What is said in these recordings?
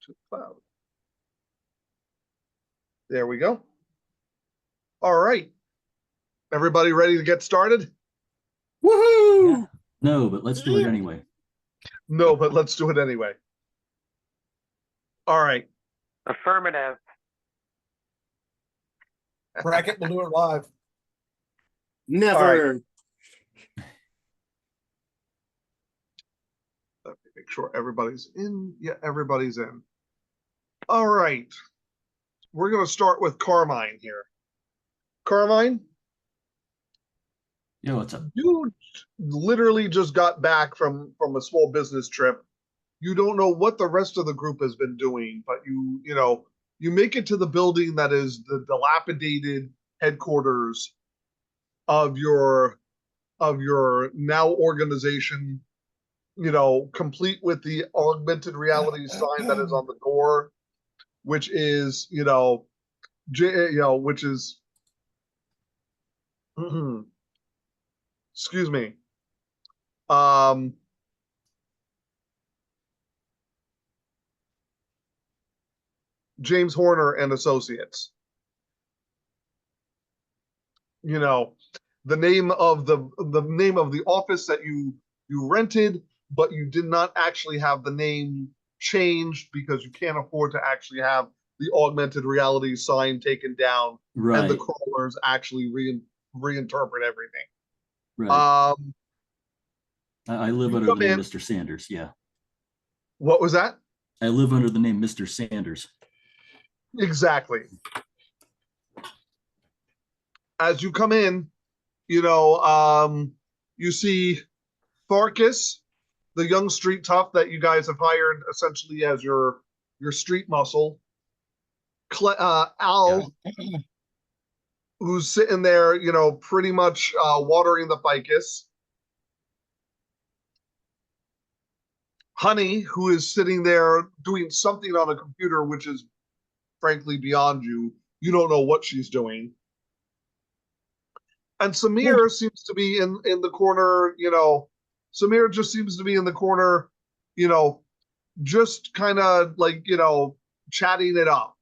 to the cloud. There we go. All right. Everybody ready to get started? Woohoo! Yeah. No, but let's do it anyway. No, but let's do it anyway. All right. Affirmative. Bracket, we'll do it live. Never. Let me make sure everybody's in. Yeah, everybody's in. All right. We're going to start with Carmine here. Carmine, Yeah, what's up? you literally just got back from a small business trip. You don't know what the rest of the group has been doing, but you make it to the building that is the dilapidated headquarters of your now organization, complete with the augmented reality sign that is on the door, which is, which is, excuse me, James Horner and Associates. The name of the office that you rented, but you did not actually have the name changed because you can't afford to actually have the augmented reality sign taken down, Right. and the crawlers actually reinterpret everything. Right. I live under the name Mr. Sanders. Yeah. What was that? I live under the name Mr. Sanders. Exactly. As you come in, you see Farkas, the young street tough that you guys have hired essentially as your street muscle. Al, who's sitting there, pretty much watering the ficus. Honey, who is sitting there doing something on a computer, which is frankly beyond you. You don't know what she's doing. And Samir seems to be in the corner, Samir just seems to be in the corner, just kind of like, chatting it up.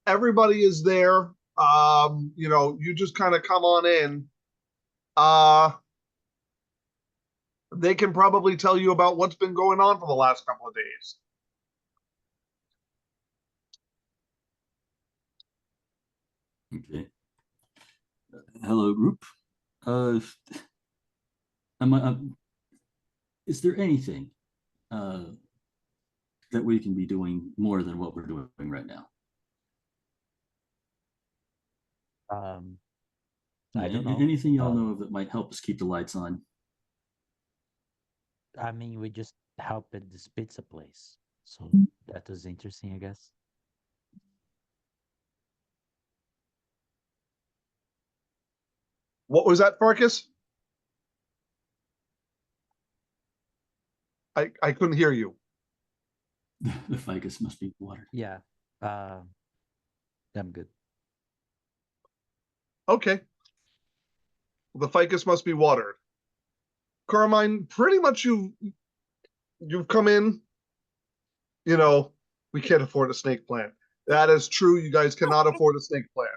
Everybody is there. You just kind of come on in. They can probably tell you about what's been going on for the last couple of days. Okay. Hello, group. Is there anything that we can be doing more than what we're doing right now? I don't know. Anything y'all know of that might help us keep the lights on? I mean, we just helped at this pizza place, so that was interesting, I guess. What was that, Farkas? I couldn't hear you. The ficus must be watered. Yeah, I'm good. Okay. The ficus must be watered. Carmine, pretty much you've come in, we can't afford a snake plant. That is true. You guys cannot afford a snake plant.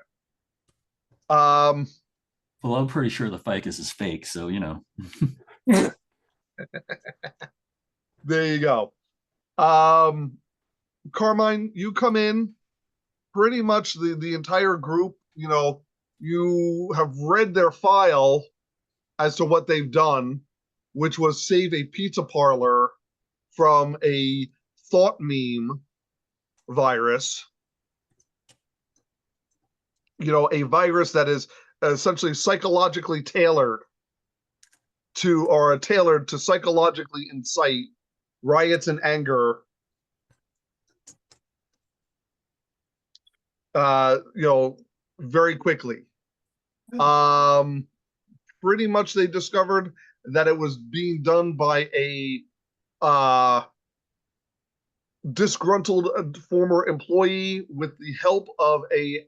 Well, I'm pretty sure the ficus is fake, so There you go. Carmine, you come in, pretty much the entire group, you have read their file as to what they've done, which was save a pizza parlor from a thought meme virus. A virus that is essentially psychologically tailored to psychologically incite riots and anger, very quickly. Pretty much they discovered that it was being done by a disgruntled former employee with the help of a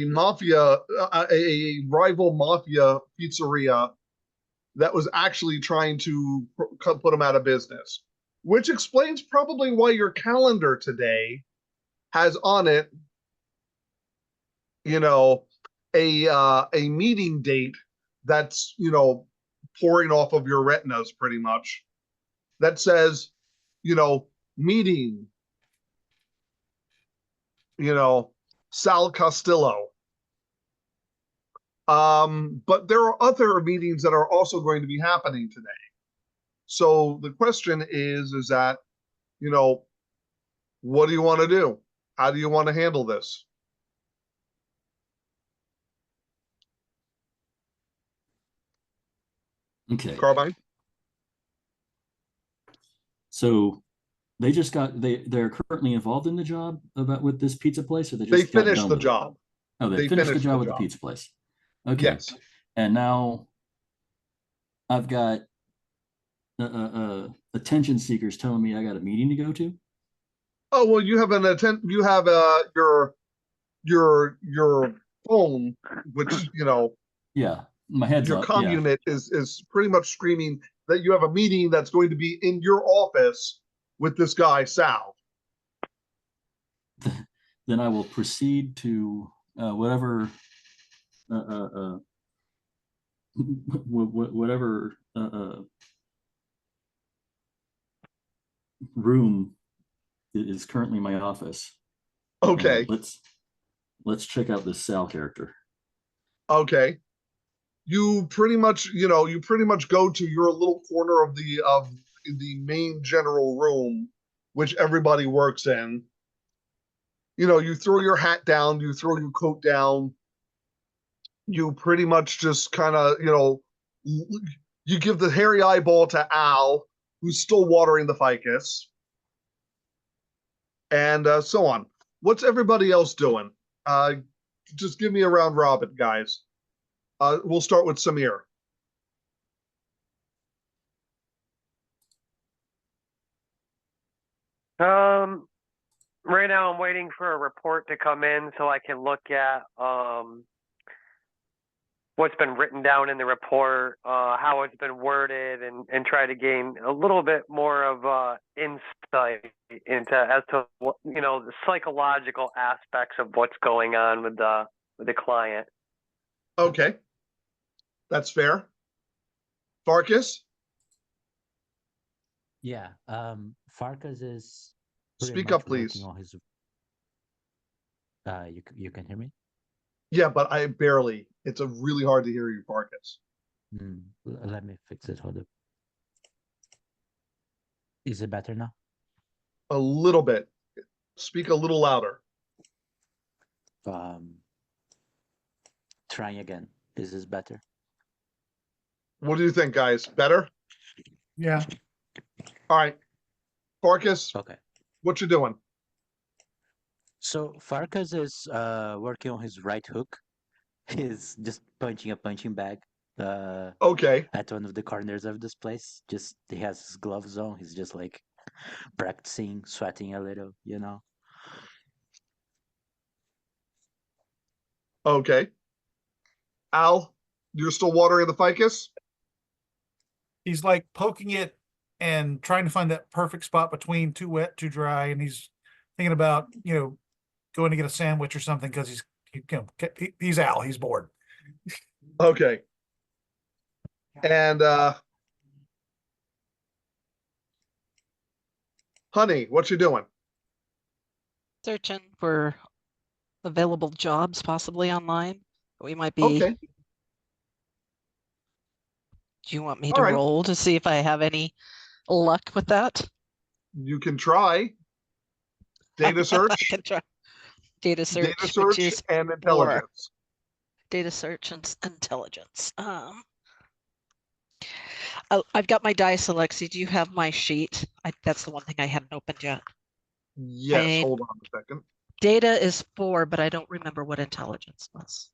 mafia, a rival mafia pizzeria that was actually trying to put them out of business. which explains probably why your calendar today has on it, you know, a meeting date that's, you know, pouring off of your retinas pretty much, that says, you know, meeting, you know, Sal Castillo. But there are other meetings that are also going to be happening today. So the question is that, you know, what do you want to do? How do you want to handle this? Okay. Carmine? So they're currently involved in the job with this pizza place, or they They just got finished done the with it? job. Oh, they They finished the finished job the with the job. pizza place. Okay. Yes. And now I've got attention seekers telling me I got a meeting to go to. Oh well, you have you have your phone, which, you know, Yeah, my head's your up. comm Yeah. unit is pretty much screaming that you have a meeting that's going to be in your office with this guy Sal. Then I will proceed to whatever whatever room is currently my office. Okay. Let's check out this Sal character. Okay. You pretty much, you know, you pretty much go to your little corner of the main general room, which everybody works in. You know, you throw your hat down, you throw your coat down, you pretty much just kind of, you know, you give the hairy eyeball to Al, who's still watering the ficus, and so on. What's everybody else doing? Just give me a round robin, guys. We'll start with Samir. Right now I'm waiting for a report to come in so I can look at what's been written down in the report, how it's been worded, and try to gain a little bit more of insight into as to what, you know, the psychological aspects of what's going on with the client. Okay, that's fair. Farkas, Yeah. Farkas is pretty speak much up, please. working on his. You can hear me? Yeah, but I barely. It's a really hard to hear you, Farkas. Let me fix it. Hold up. Is it better now? A little bit. Speak a little louder. Um, Trying again. Is this better? What do you think, guys? Better? Yeah. All right. Farkas, Okay. what you doing? So Farkas is working on his right hook. He's just punching a punching bag Okay. at one of the corners of this place. Just he has his gloves on. He's just like practicing, sweating a little, you know. Okay. Al, you're still watering the ficus? He's like poking it and trying to find that perfect spot between too wet, too dry. And he's thinking about, you know, going to get a sandwich or something because he's Al. He's bored. Okay. And Honey, what you doing? Searching for available jobs possibly online. We might be. Okay. Do you want me All to right. roll to see if I have any luck with that? You can try data I search, can try data data search, which search, is and for intelligence. data search and intelligence. I've got my dice, Alexi. Do you have my sheet? That's the one thing I hadn't opened yet. Yes. Hold on a second. Data is 4, but I don't remember what intelligence was.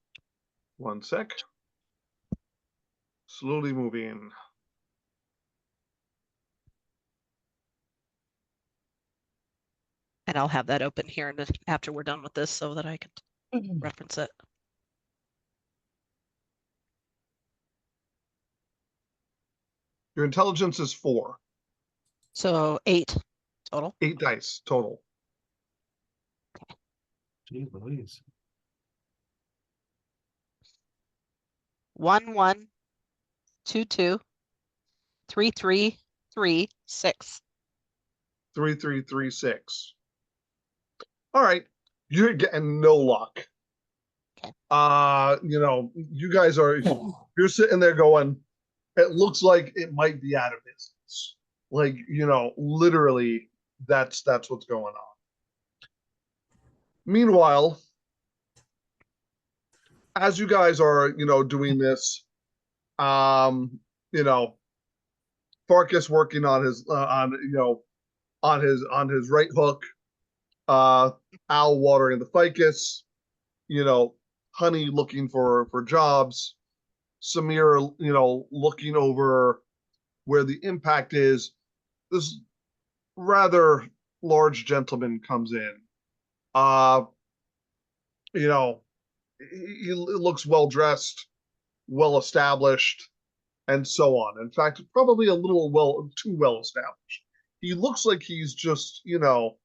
One sec. Slowly moving. And I'll have that open here after we're done with this so that I can reference it. Your intelligence is 4. So 8 total. 8 dice total. Jeez Louise. 1, 1, 2, 2, 3, 3, 3, 6. 3, 3, 3, 6. All right, you're getting no luck. Okay. You know, you guys are you're sitting there going, it looks like it might be out of business. Like, you know, literally that's what's going on. Meanwhile, as you guys are, you know, doing this, you know, Farkas working on his on his right hook, Al watering the ficus, you know, Honey looking for jobs, Samir, you know, looking over where the impact is. This rather large gentleman comes in. You know, he looks well dressed, well established, and so on. In fact, probably a little too well established. He looks like he's just, you know,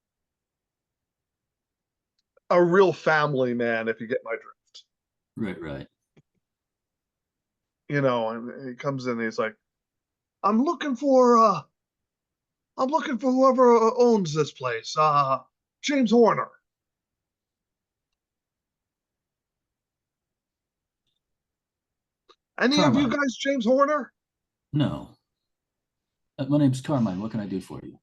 a real family man, if you get my drift. Right. You know, and he comes in and he's like, I'm looking for whoever owns this place. James Horner. Any of you Carmine. guys James Horner? No. My name's Carmine. What can I do for you?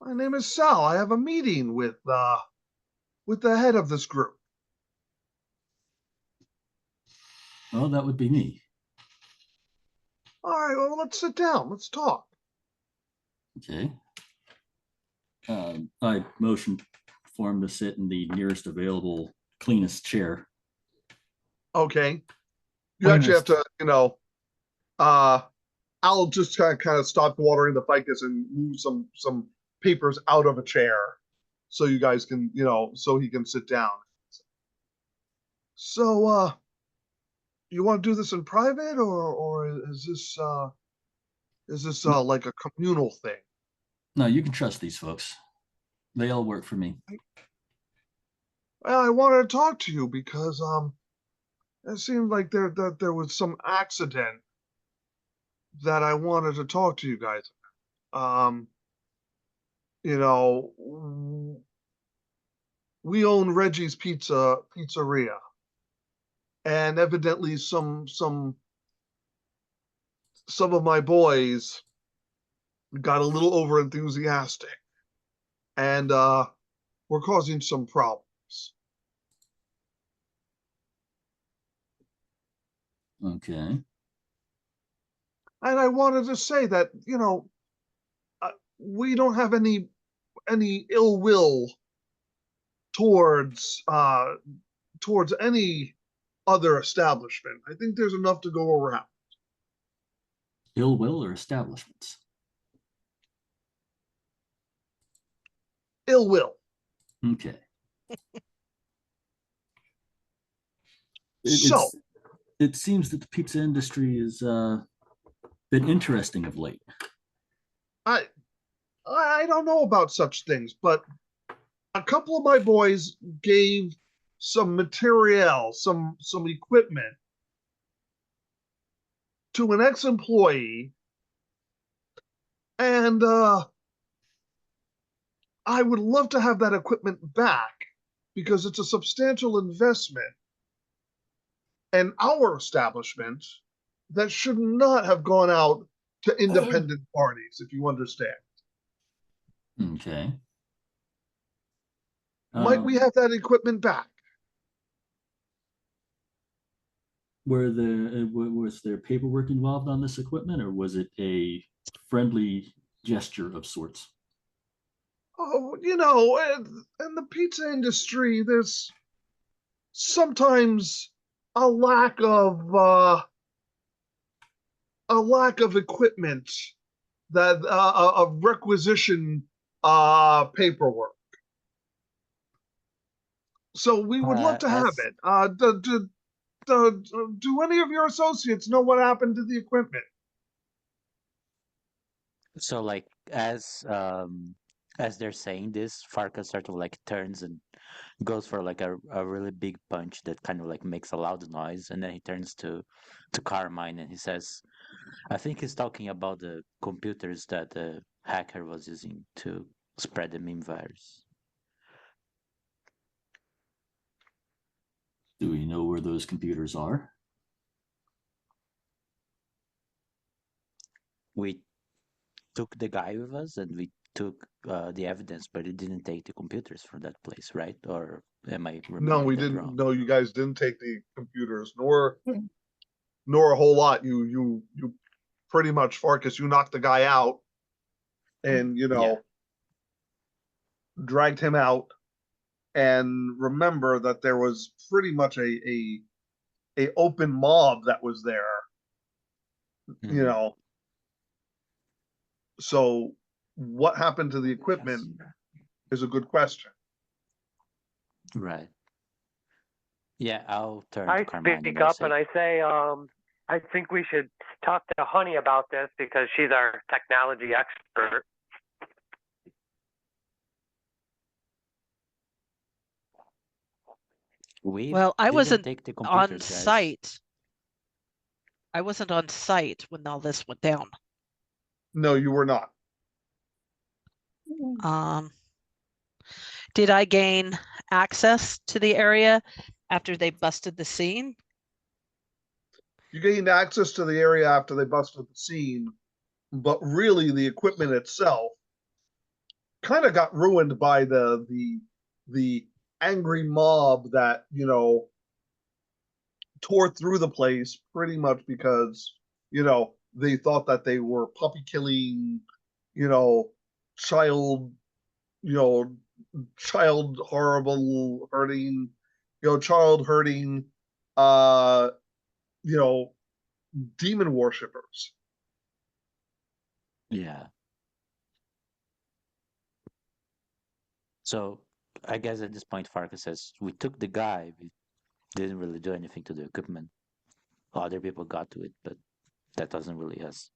My name is Sal. I have a meeting with the head of this group. Well, that would be me. All right, well, let's sit down. Let's talk. Okay. I motioned for him to sit in the nearest available, cleanest chair. Okay. You actually have to, you know, I'll just kind of stop watering the ficus and move some papers out of a chair so you guys can, you know, so he can sit down. So, you want to do this in private, or is this like a communal thing? No, you can trust these folks. They all work for me. Well, I wanted to talk to you because it seemed like there was some accident that I wanted to talk to you guys about. You know, we own Reggie's Pizzeria, and evidently some of my boys got a little over enthusiastic, and we're causing some problems. Okay. And I wanted to say that, you know, we don't have any ill will towards any other establishment. I think there's enough to go around. Ill will or establishments? Ill will. Okay. So it seems that the pizza industry has been interesting of late. I don't know about such things, but a couple of my boys gave some materiel, some equipment to an ex-employee, and I would love to have that equipment back because it's a substantial investment in our establishment that should not have gone out to independent parties, if you understand. Okay. Might we have that equipment back? Was there paperwork involved on this equipment, or was it a friendly gesture of sorts? Oh, you know, in the pizza industry, there's sometimes a lack of equipment, that of requisition paperwork. So we would love to have As it. Do any of your associates know what happened to the equipment? So like as they're saying this, Farkas sort of like turns and goes for like a really big punch that kind of like makes a loud noise, and then he turns to Carmine and he says, I think he's talking about the computers that the hacker was using to spread the meme virus. Do we know where those computers are? We took the guy with us and we took the evidence, but we didn't take the computers from that place, right? Or am I No, remembering we that didn't. wrong? No, you guys didn't take the computers, nor a whole lot. You pretty much, Farkas, you knocked the guy out, and Yeah. dragged him out. And remember that there was pretty much a open mob that was there. You Mhm. know, so what happened to the equipment is a good question. Right. Yeah, I'll turn to I Carmine and speak I'll up say, and I say, I think we should talk to Honey about this because she's our technology expert. we Well, I didn't wasn't take the on computers, guys. site. I wasn't on site when all this went down. No, you were not. Um, did I gain access to the area after they busted the scene? You gained access to the area after they busted the scene, but really the equipment itself kind of got ruined by the angry mob that tore through the place pretty much because they thought that they were puppy killing, you know child you know child horrible hurting, child hurting, uh you know demon worshippers. Yeah. So I guess at this point, Farkas says, we took the guy. We didn't really do anything to the equipment. Other people got to it, but that wasn't really us.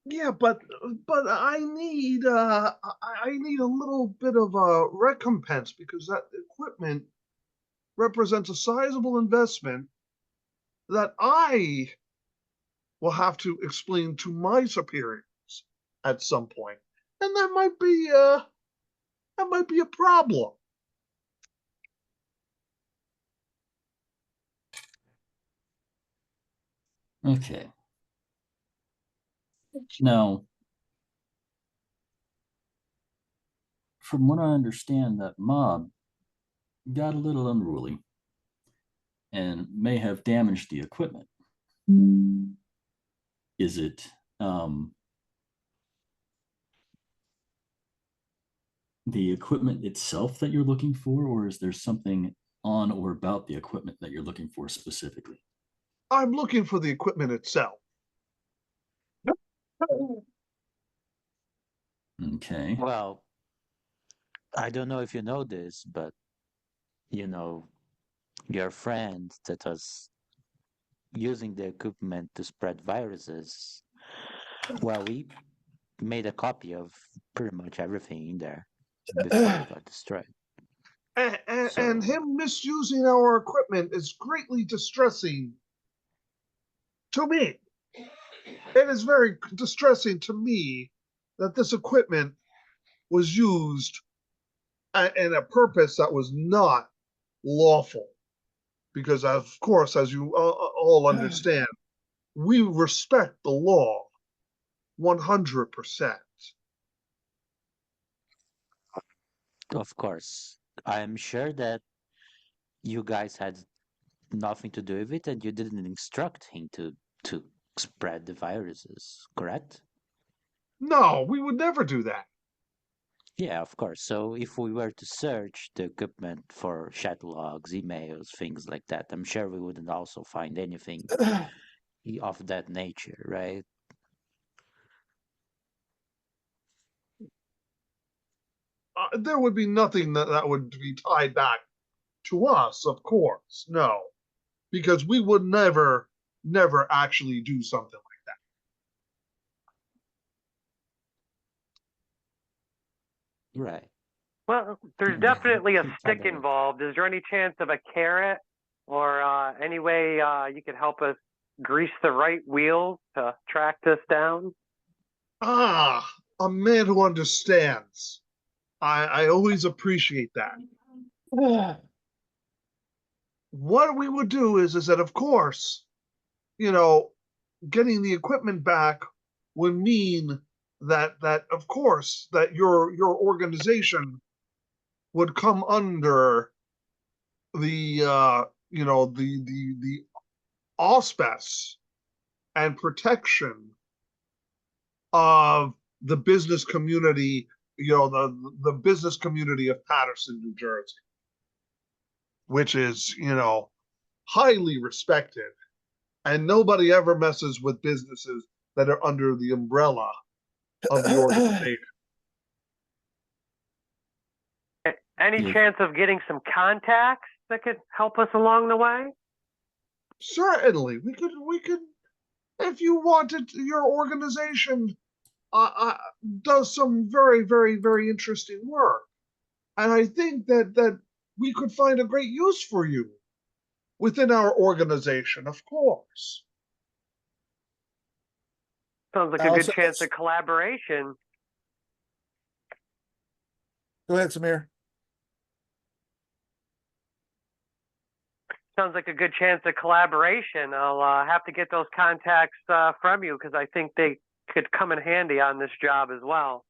Yeah, but I need a little bit of a recompense because that equipment represents a sizable investment that I will have to explain to my superiors at some point, and that might be a problem. Okay. Now, from what I understand, that mob got a little unruly and may have damaged the equipment. Is it the equipment itself that you're looking for, or is there something on or about the equipment that you're looking for specifically? I'm looking for the equipment itself. Okay. Well, I don't know if you know this, but you know, your friend that was using the equipment to spread viruses, well, we made a copy of pretty much everything in there before it got destroyed. And So, him misusing our equipment is greatly distressing to me. It is very distressing to me that this equipment was used in a purpose that was not lawful. Because, of course, as you all understand, we respect the law 100%. of course, I'm sure that you guys had nothing to do with it and you didn't instruct him to spread the viruses, correct? No, we would never do that. Yeah, of course. So if we were to search the equipment for chat logs, emails, things like that, I'm sure we wouldn't also find anything of that nature, right? There would be nothing that would be tied back to us, of course. No, because we would never actually do something like Right. Well, there's Yeah, definitely a Kind stick of like- involved. Is there any chance of a carrot or any way you could help us grease the right wheels to track this down? Ah, a man who understands. I always appreciate that. What we would do is that, of course, you know, getting the equipment back would mean that of course that your organization would come under the the auspice and protection of the business community, the business community of Patterson, New Jersey, which is, highly respected. And nobody ever messes with businesses that are under the umbrella of the organization. Any Yeah. chance of getting some contacts that could help us along the way? Certainly, we could, if you wanted, your organization does some very, very, very interesting work, and I think that we could find a great use for you within our organization, of course. Sounds like a Also, good chance of collaboration. Go ahead, Samir. Sounds like a good chance of collaboration. I'll have to get those contacts from you because I think they could come in handy on this job as well.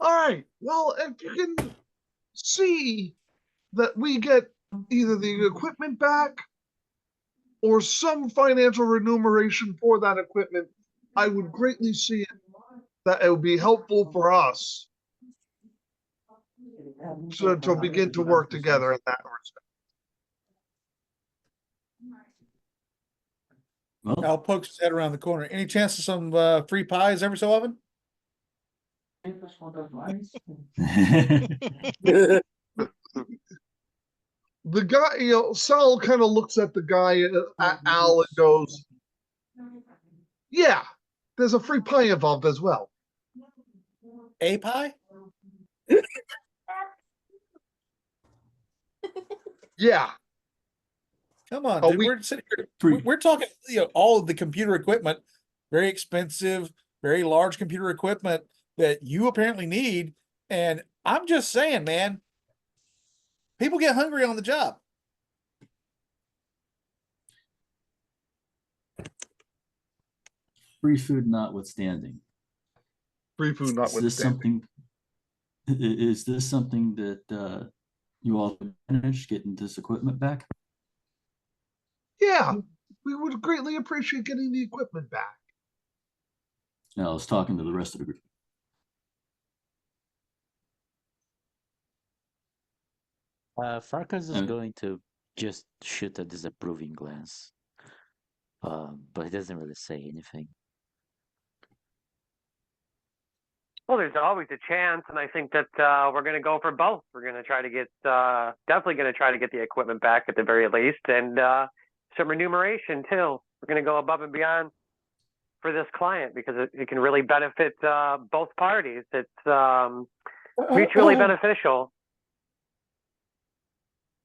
All right. Well, if you can see that we get either the equipment back or some financial remuneration for that equipment, I would greatly see it that it would be helpful for us to begin to work together in that respect. Well, Al pokes his head around the corner. Any chance of some free pies every so often? The guy, Sal kind of looks at the guy, at Al, and goes, "Yeah, there's a free pie involved as well." A pie? Yeah. Come on, Oh, dude. we- We're sitting here. Free. We're talking, all of the computer equipment, very expensive, very large computer equipment that you apparently need. And I'm just saying, man, people get hungry on the job. Free food notwithstanding. Free food Is this notwithstanding. is this something that you all managed getting this equipment back? Yeah, we would greatly appreciate getting the equipment back. No, I was talking to the rest of the group. Farkas is Uh, going to just shoot a disapproving glance, but he doesn't really say anything. Well, there's always a chance, and I think that we're going to go for both. We're going to try to get, definitely going to try to get the equipment back at the very least, and some remuneration too. We're going to go above and beyond for this client because it can really benefit both parties. It's mutually beneficial.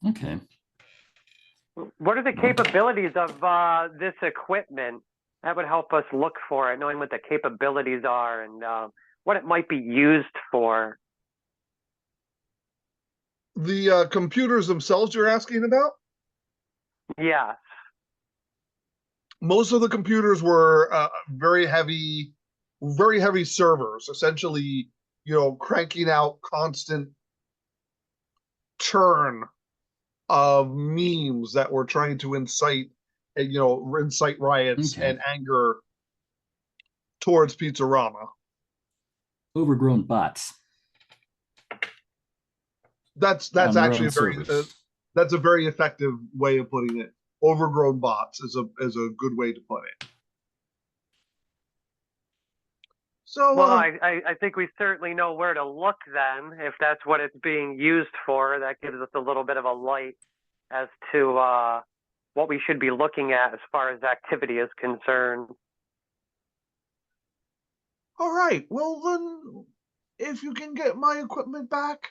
Okay. What are the capabilities of this equipment? That would help us look for it, knowing what the capabilities are and what it might be used for. The computers themselves you're asking about? Yeah. Most of the computers were very heavy servers, essentially, cranking out constant churn of memes that were trying to incite riots Okay. and anger towards Pizzarama. Overgrown bots. That's on their actually own servers. that's a very effective way of putting it. Overgrown bots is a good way to put it. So Well, I think we certainly know where to look then, if that's what it's being used for. That gives us a little bit of a light as to what we should be looking at as far as activity is concerned. All right. Well, then, if you can get my equipment back,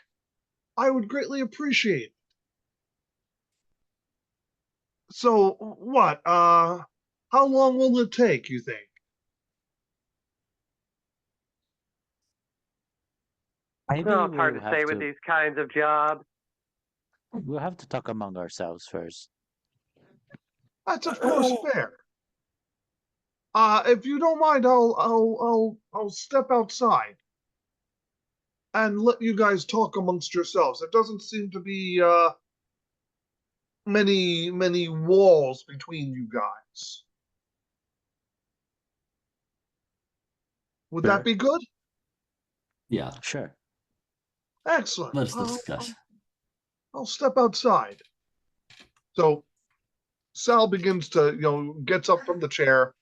I would greatly appreciate it. So, what? How long will it take, you think? Maybe Well, it's hard we'll to have say with these kinds of jobs. we'll have to talk among ourselves first. That's of course fair. If you don't mind, I'll step outside and let you guys talk amongst yourselves. There doesn't seem to be many walls between you guys. Would that Sure. be good? Yeah, Sure. Excellent. let's discuss. I'll step outside. So Sal begins to, gets up from the chair,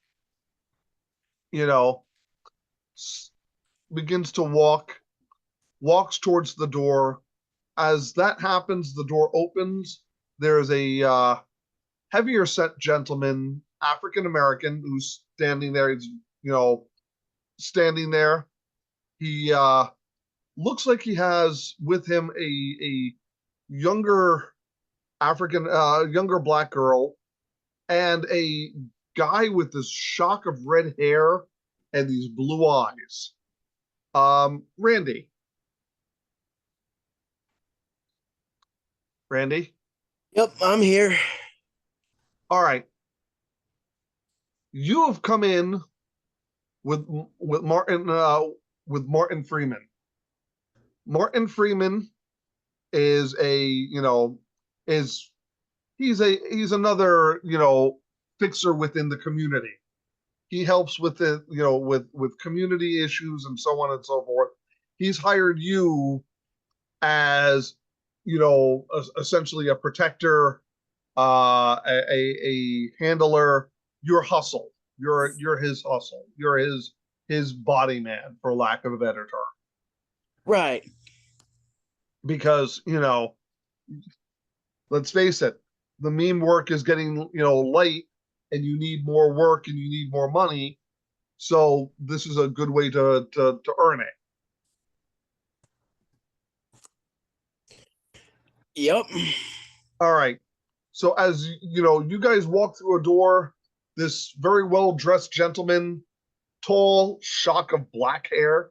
you know, begins to walks towards the door. As that happens, the door opens. There's a heavier set gentleman, African American, who's standing there. He's, standing there. He looks like he has with him a younger younger black girl, and a guy with this shock of red hair and these blue eyes. Randy. Randy? Yep, I'm here. All right. You have come in with Martin Freeman. Martin Freeman is he's another, fixer within the community. He helps with the, with community issues and so on and so forth. He's hired you as, essentially a protector, a handler. Your hustle. You're his hustle. You're his body man, for lack of a better term. Right. Because, let's face it, the meme work is getting, light, and you need more work and you need more money. So this is a good way to earn it. Yep. All right. So as you guys walk through a door, this very well dressed gentleman, tall, shock of black hair,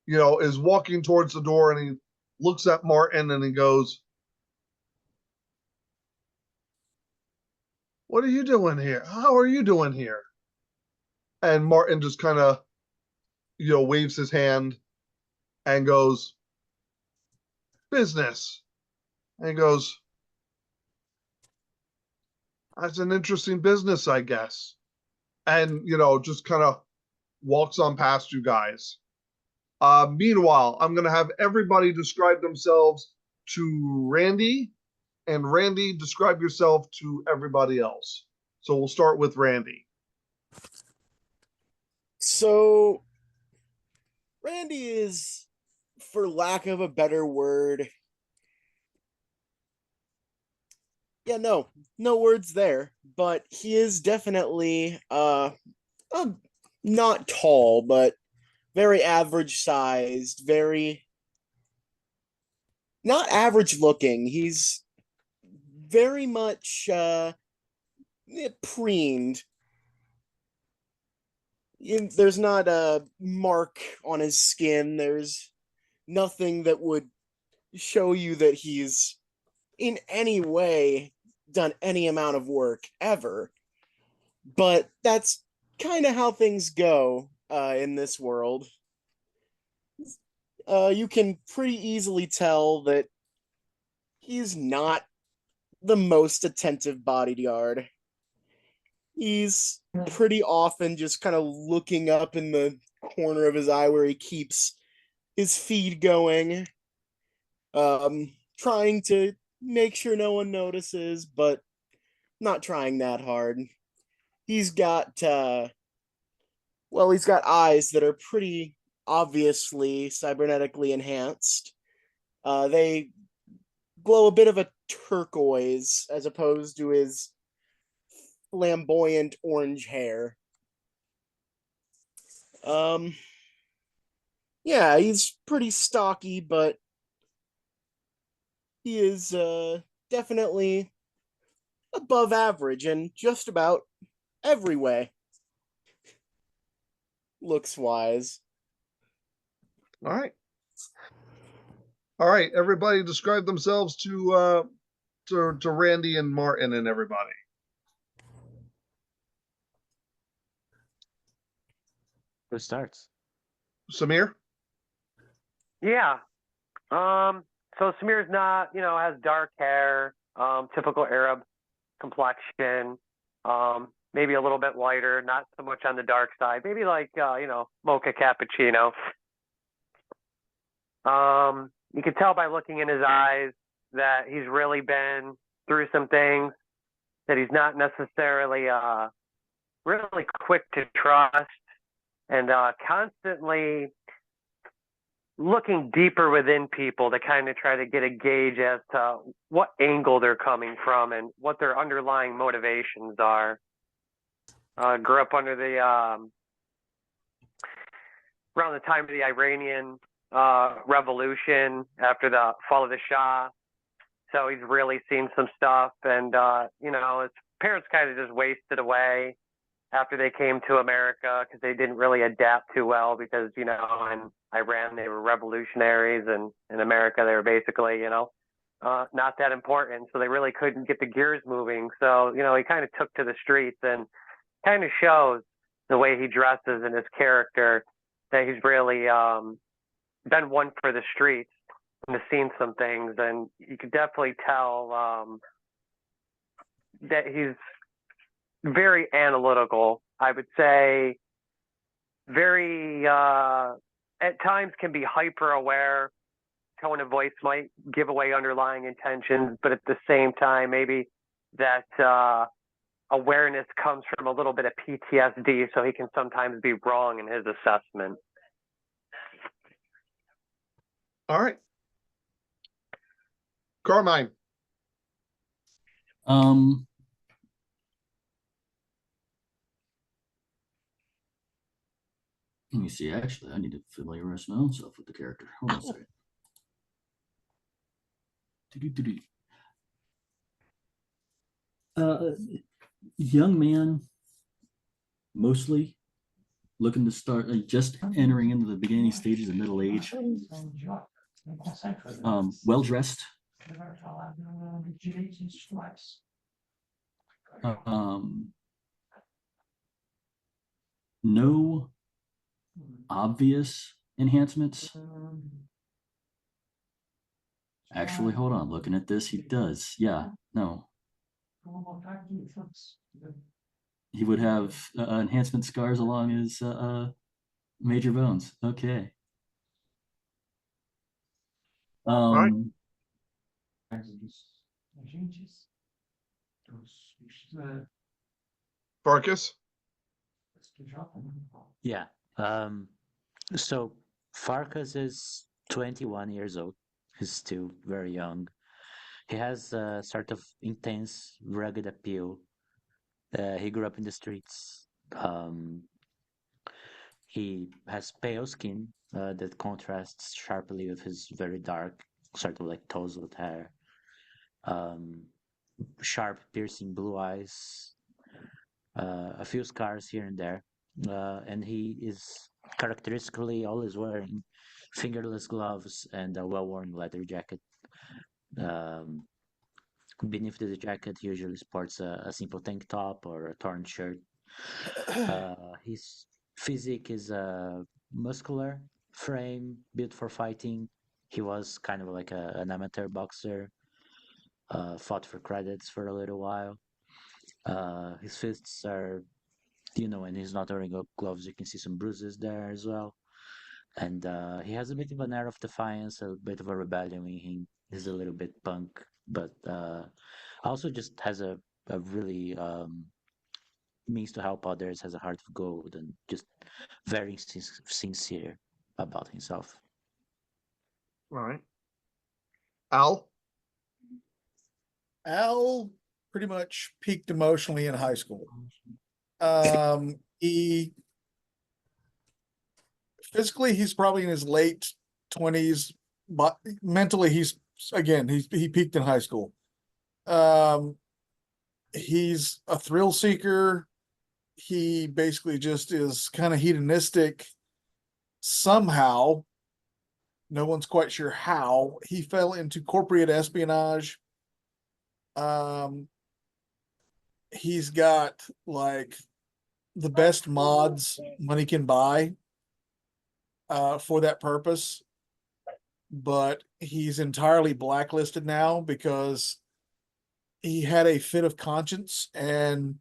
is walking towards the door, and he looks at Martin and he goes, "What are you doing here? How are you doing here?" And Martin just kind of, waves his hand and goes, "Business." And he goes, "That's an interesting business, I guess." And, just kind of walks on past you guys. Meanwhile, I'm going to have everybody describe themselves to Randy, and Randy, describe yourself to everybody else. So we'll start with Randy. So, Randy is, for lack of a better word, yeah, no words there, but he is definitely not tall, but very average sized, very not average looking. He's very much preened. There's not a mark on his skin. There's nothing that would show you that he's in any way done any amount of work ever. But that's kind of how things go in this world. You can pretty easily tell that he's not the most attentive bodyguard. He's pretty often just kind of looking up in the corner of his eye where he keeps his feed going, trying to make sure no one notices, but not trying that hard. He's got he's got eyes that are pretty obviously cybernetically enhanced. They glow a bit of a turquoise as opposed to his flamboyant orange hair. Yeah, he's pretty stocky, but he is definitely above average in just about every way, looks wise. All right. All right, everybody describe themselves to Randy and Martin and everybody. Who starts? Samir? Yeah. So Samir's not, has dark hair, typical Arab complexion, maybe a little bit lighter, not so much on the dark side, maybe like, mocha cappuccino. You can tell by looking in his eyes that he's really been through some things, that he's not necessarily, really quick to trust, and constantly looking deeper within people to kind of try to get a gauge as to what angle they're coming from and what their underlying motivations are. Grew up under the around the time of the Iranian revolution after the fall of the Shah. So he's really seen some stuff, and his parents kind of just wasted away after they came to America because they didn't really adapt too well because, in Iran they were revolutionaries, and in America they were basically, not that important. So they really couldn't get the gears moving. So, he kind of took to the streets, and kind of shows the way he dresses and his character that he's really been one for the streets and has seen some things. And you could definitely tell that he's very analytical. I would say very, at times can be hyper aware. Tone of voice might give away underlying intentions, but at the same time, maybe that awareness comes from a little bit of PTSD, so he can sometimes be wrong in his assessment. All right. Carmine. Let me see. Actually, I need to familiarize my own self with the character. Hold on a second. Young man, mostly looking to start, just entering into the beginning stages of middle age. Well dressed. No obvious enhancements. Actually, hold on. Looking at this, he does. Yeah, no. He would have enhancement scars along his major bones. Okay. Right. Farkas? Yeah. So Farkas is 21 years old. He's still very young. He has a sort of intense, rugged appeal. He grew up in the streets. He has pale skin that contrasts sharply with his very dark, sort of like tousled hair. Sharp, piercing blue eyes. A few scars here and there. And he is characteristically always wearing fingerless gloves and a well-worn leather jacket. Beneath the jacket, he usually sports a simple tank top or a torn shirt. His physique is a muscular frame, built for fighting. He was kind of like an amateur boxer, fought for credits for a little while. His fists are, when he's not wearing gloves, you can see some bruises there as well. And he has a bit of an air of defiance, a bit of a rebellion in him. He's a little bit punk, but also just has a really means to help others, has a heart of gold, and just very sincere about himself. All right. Al? Al pretty much peaked emotionally in high school. He physically, he's probably in his late 20s, but mentally, he peaked in high school. He's a thrill seeker. He basically just is kind of hedonistic. Somehow, no one's quite sure how, he fell into corporate espionage. He's got like the best mods money can buy for that purpose, but he's entirely blacklisted now because he had a fit of conscience and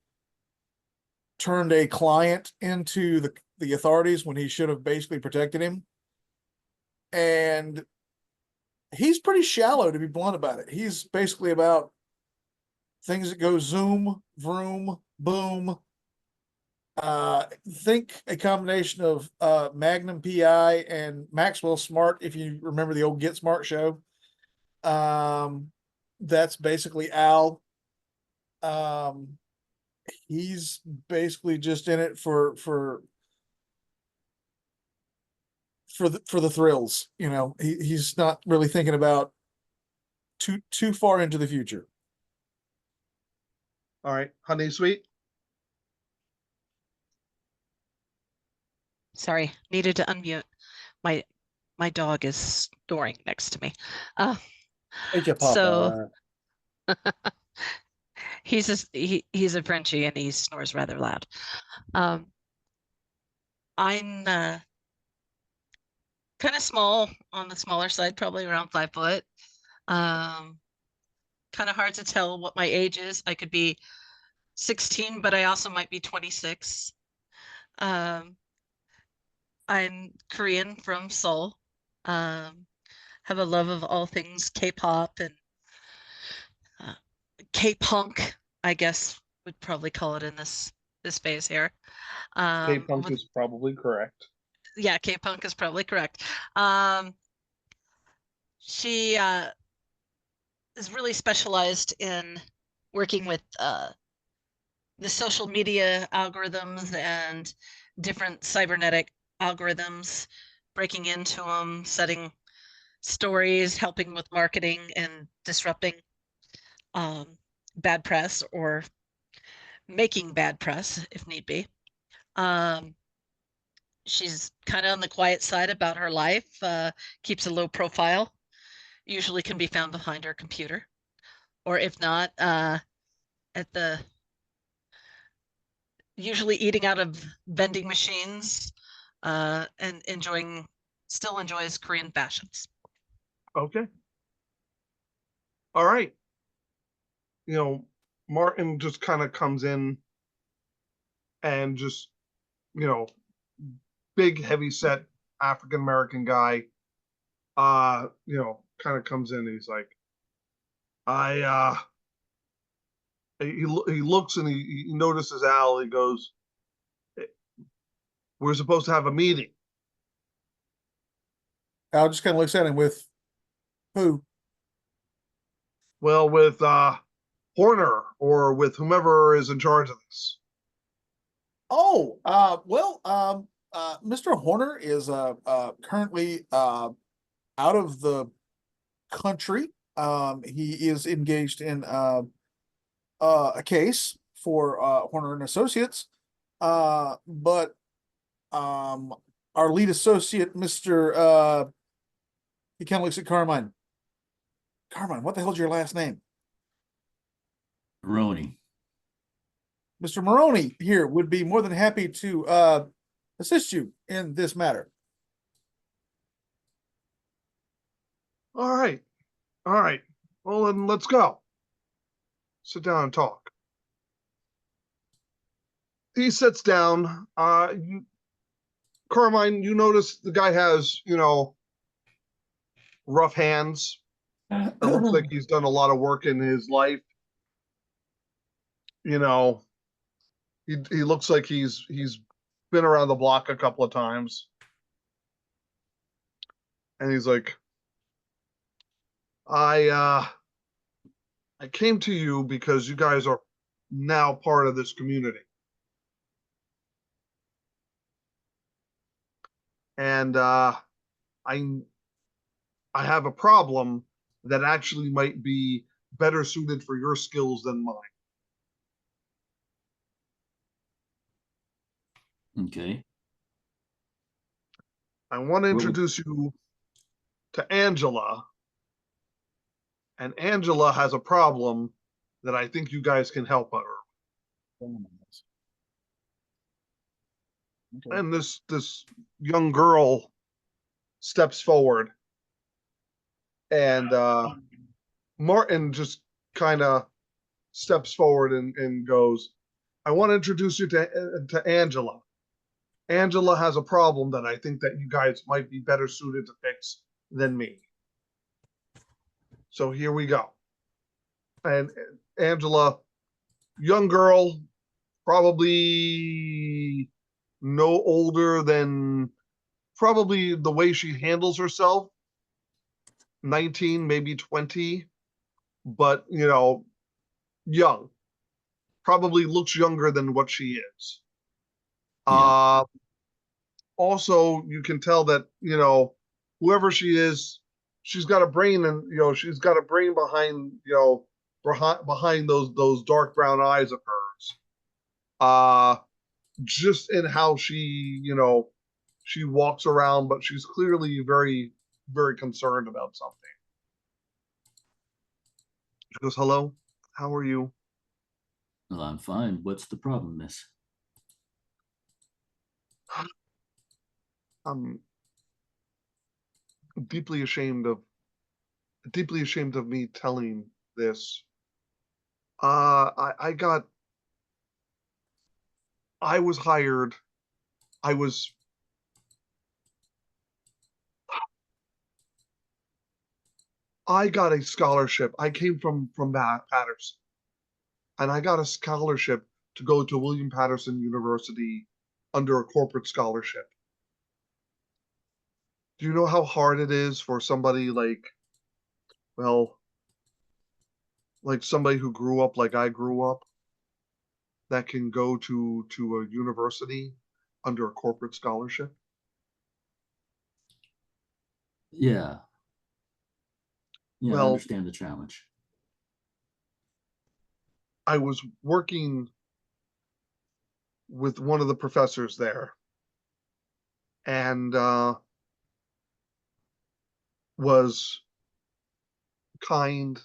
turned a client into the authorities when he should have basically protected him. And he's pretty shallow, to be blunt about it. He's basically about things that go zoom, vroom, boom. Think a combination of Magnum PI and Maxwell Smart, if you remember the old Get Smart show. That's basically Al. He's basically just in it for the thrills. You know, he's not really thinking about too far into the future. All right, Honey Sweet. Sorry, needed to unmute. My dog is snoring next to me. Thank you, So he's a Frenchie and he snores rather loud. I'm kind of small, on the smaller side, probably around 5 foot. Kind of hard to tell what my age is. I could be 16, but I also might be 26. I'm Korean from Seoul. Have a love of all things K-pop and K-punk, I guess would probably call it in this phase here. K-Punk is probably correct. Yeah, K-punk is probably correct. She is really specialized in working with the social media algorithms and different cybernetic algorithms, breaking into them, setting stories, helping with marketing and disrupting bad press or making bad press if need be. She's kind of on the quiet side about her life, keeps a low profile, usually can be found behind her computer, or if not, usually eating out of vending machines, and still enjoys Korean fashions. Okay. All right. You know, Martin just kind of comes in and just, you know, big, heavy set African American guy, you know, kind of comes in and he's like, he looks and he notices Al. He goes, "We're supposed to have a meeting." Al just kind of looks at him with, who? Well, with Horner or with whomever is in charge of this. Oh, Mr. Horner is currently out of the country. He is engaged in a case for Horner and Associates. But our lead associate, Mr. He kind of looks at Carmine. Carmine, what the hell's your last name? Roni. Mr. Maroney here would be more than happy to assist you in this matter. All right. All right. Well, then let's go. Sit down and talk. He sits down. Carmine, you notice the guy has, you know, rough hands. It looks like he's done a lot of work in his life. You know, he looks like he's been around the block a couple of times. And he's like, I I came to you because you guys are now part of this community. And I have a problem that actually might be better suited for your skills than mine. Okay. I want to What would- introduce you to Angela, and Angela has a problem that I think you guys can help her. Okay. And this young girl steps forward, and Martin just kind of steps forward and goes, I want to introduce you to Angela. Angela has a problem that I think that you guys might be better suited to fix than me. So here we go. And Angela, young girl, probably no older than probably the way she handles herself, 19, maybe 20, but young. Probably looks younger than what she is. Yeah. Also, you can tell that, whoever she is, she's got a brain, and she's got a brain behind, behind those dark brown eyes of hers. Just in how she walks around, but she's clearly very, very concerned about something. She goes, hello, how are you? Well, I'm fine. What's the problem, miss? I'm deeply ashamed of me telling this. I was hired. I was I got a scholarship. I came from Patterson, and I got a scholarship to go to William Patterson University under a corporate scholarship. Do you know how hard it is for somebody like somebody who grew up like I grew up, that can go to a university under a corporate scholarship? Yeah. Yeah, I Well, understand the challenge. I was working with one of the professors there, and was kind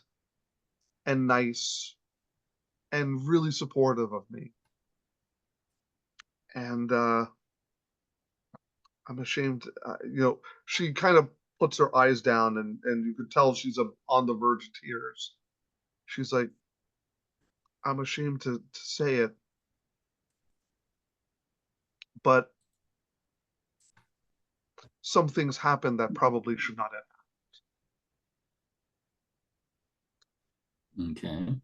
and nice and really supportive of me. And I'm ashamed, she kind of puts her eyes down, and you could tell she's on the verge of tears. She's like, I'm ashamed to say it, but some things happen that probably should not have. Okay.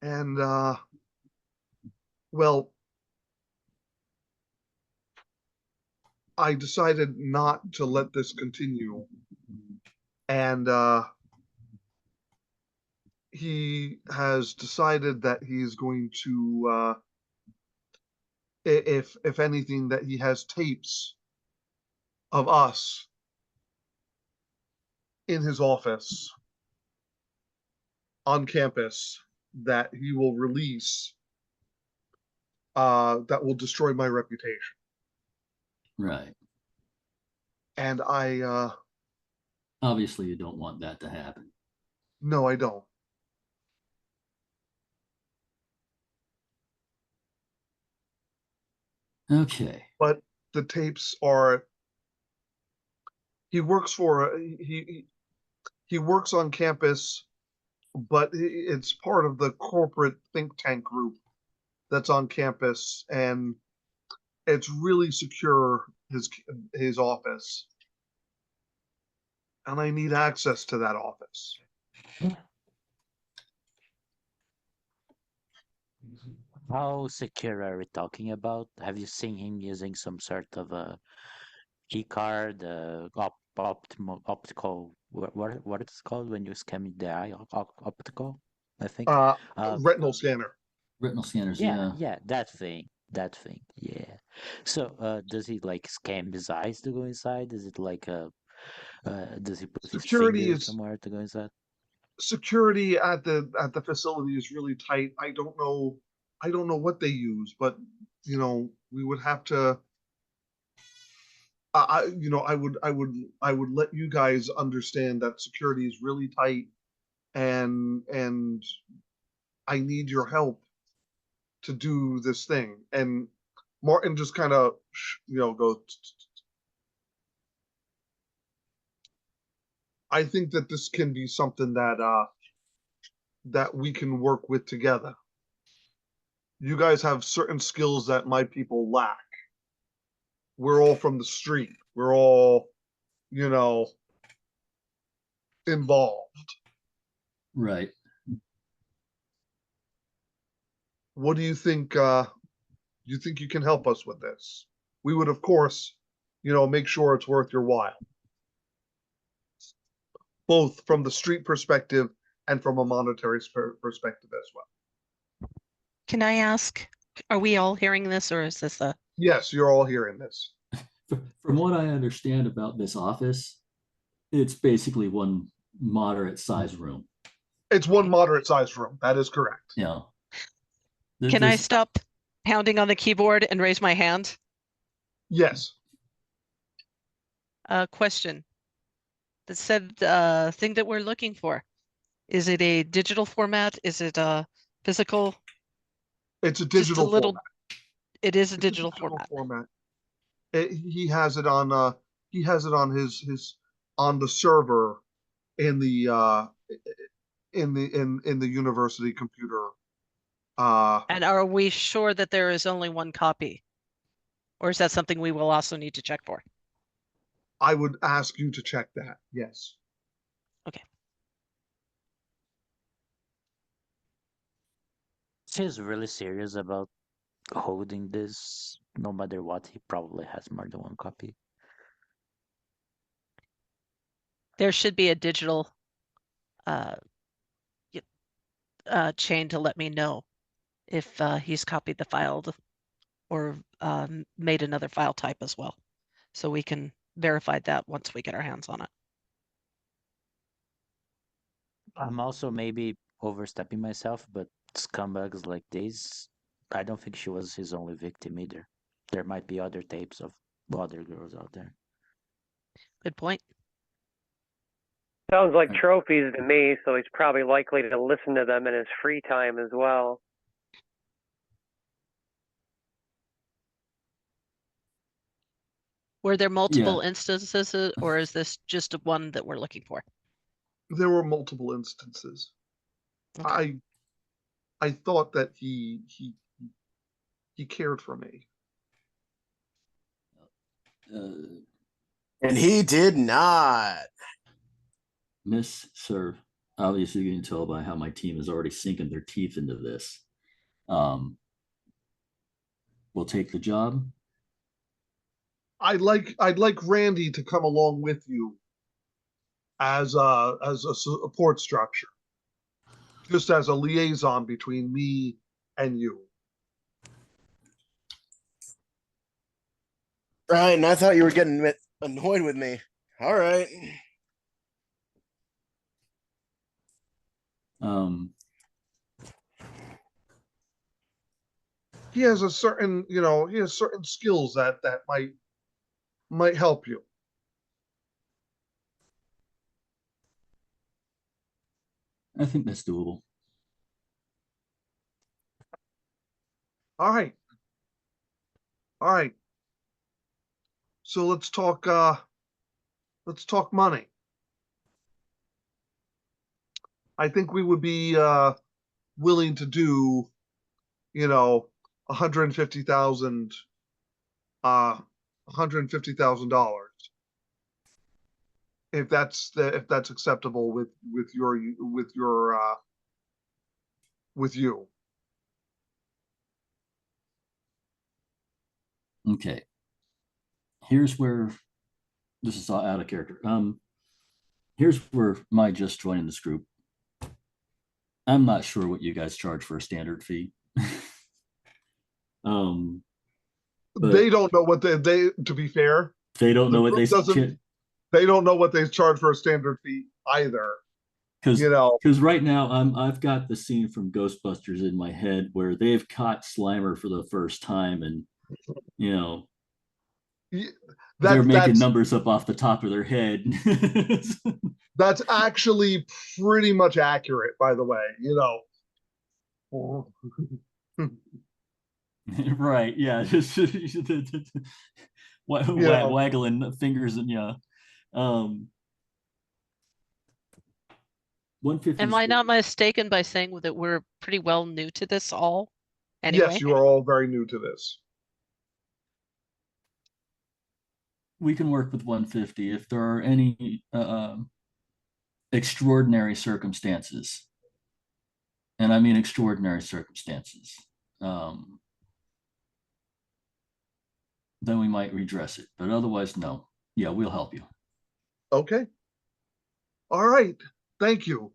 And well, I decided not to let this continue, and he has decided that he's going to, if anything, that he has tapes of us in his office on campus that he will release, that will destroy my reputation. Right. And I Obviously, you don't want that to happen. no, I don't. Okay. But the tapes are, he works for he works on campus, but it's part of the corporate think tank group that's on campus, and it's really secure, his office, and I need access to that office. How secure are we talking about? Have you seen him using some sort of a key card, optical what it's called when you scan the eye, optical, I think. Uh, Uh, retinal scanner. Retinal scanners, yeah, yeah. yeah, that thing, yeah. So, does he like scan his eyes to go inside? Is it like does he put his Security finger is somewhere to go inside? security at the facility is really tight. I don't know what they use, but we would have to. I would let you guys understand that security is really tight, and I need your help to do this thing. And Martin just kind of goes. I think that this can be something that we can work with together. You guys have certain skills that my people lack. We're all from the street. We're all, involved. Right. What do you think? You think you can help us with this? We would, of course, make sure it's worth your while, both from the street perspective and from a monetary perspective as well. Can I ask, are we all hearing this or is this a, Yes, you're all hearing this. From what I understand about this office, it's basically one moderate size room. It's one moderate sized room. That is correct. Yeah. can I There's- stop pounding on the keyboard and raise my hand? Yes. Question. The said thing that we're looking for, is it a digital format? Is it a physical? It's a Just a digital little, format. it is a It's digital format. He has it on his on the server in the in the university computer. And are we sure that there is only one copy? Or is that something we will also need to check for? I would ask you to check that. Yes. He's really serious about holding this. No matter what, he probably has more than one copy. There should be a digital uh, chain to let me know if he's copied the file or made another file type as well. So we can verify that once we get our hands on it. I'm also maybe overstepping myself, but scumbags like this, I don't think she was his only victim either. There might be other tapes of other girls out there. Good point. Sounds like trophies to me, so he's probably likely to listen to them in his free time as well. Were there multiple instances or is this just one that we're looking for? There were multiple instances. Okay. I thought that he cared for me. And he did not. Miss Sir, obviously you can tell by how my team is already sinking their teeth into this. We'll take the job. I'd like Randy to come along with you as a support structure, just as a liaison between me and you. Right, and I thought you were getting annoyed with me. All right. He has a certain, he has certain skills that might help you. I think that's doable. All right. So let's talk money. I think we would be willing to do, $150,000 $150,000 if that's acceptable with you. Okay. Here's where this is all out of character. here's where my just joining this group. I'm not sure what you guys charge for a standard fee. But They don't know what they to be fair, they don't the know what group doesn't they don't know what they charge for a standard fee either. because You know, right now I've got the scene from Ghostbusters in my head where they've caught Slimer for the first time, and they're making numbers up off the top of their head. That's actually pretty much accurate, by the way. Right? Yeah, just waggling fingers and yeah. 150. Am I not mistaken by saying that we're pretty well new to this all? Anyway, Yes, you are all very new to this. We can work with 150 if there are any extraordinary circumstances, and I mean extraordinary circumstances. Then we might redress it, but otherwise, no. Yeah, we'll help you. Okay. All right. Thank you.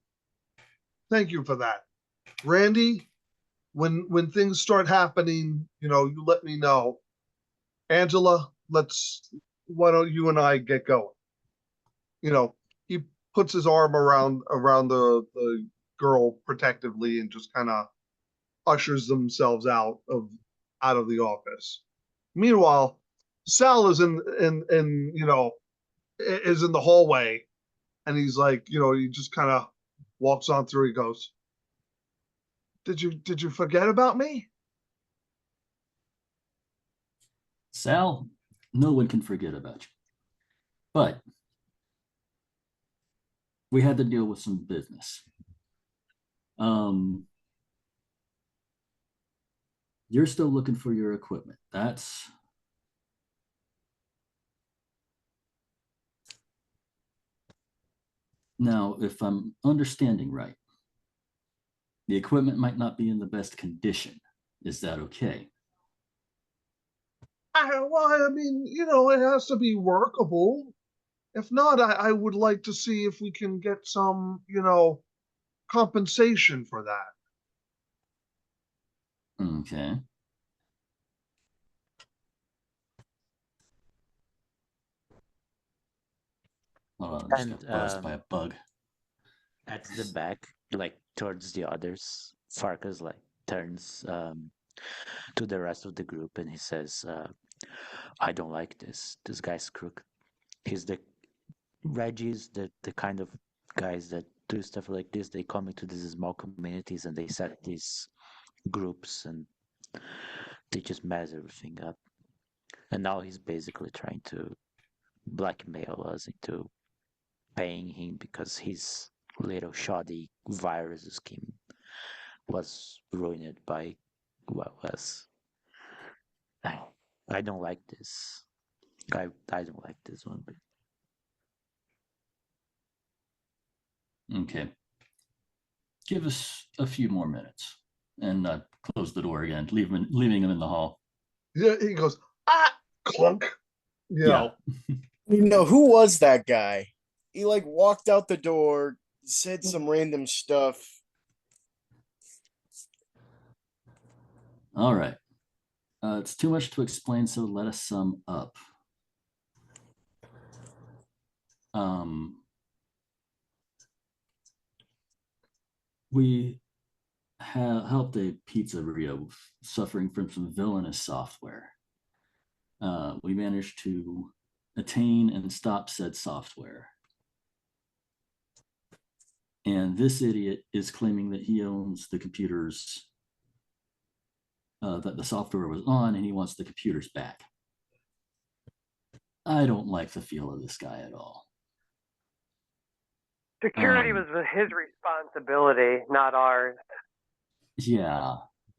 Thank you for that. Randy, when things start happening, you let me know. Angela, why don't you and I get going? He puts his arm around the girl protectively and just kind of ushers themselves out of the office. Meanwhile, Sal is is in the hallway, and he's like, he just kind of walks on through. He goes, did you forget about me? Sal, no one can forget about you. But we had to deal with some business. You're still looking for your equipment. That's now, if I'm understanding right, the equipment might not be in the best condition. Is that okay? I mean, it has to be workable. If not, I would like to see if we can get some, compensation for that. Okay. Hold on, I just got buzzed by a bug. At the back, like towards the others, Farkas like turns to the rest of the group and he says, I don't like this. This guy's crook. Reggie's the kind of guys that do stuff like this. They come into these small communities and they set these groups and they just mess everything up. And now he's basically trying to blackmail us into paying him because his little shoddy virus scheme was ruined by us. I don't like this. I don't like this one. But Okay. Give us a few more minutes and close the door again, leaving him in the hall. Yeah, he goes, clunk. Yeah. Who was that guy? He walked out the door, said some random stuff. All right. It's too much to explain, so let us sum up. We helped a pizzeria suffering from some villainous software. We managed to attain and stop said software. And this idiot is claiming that he owns the computers that the software was on, and he wants the computers back. I don't like the feel of this guy at all. Security was his responsibility, not ours. Yeah,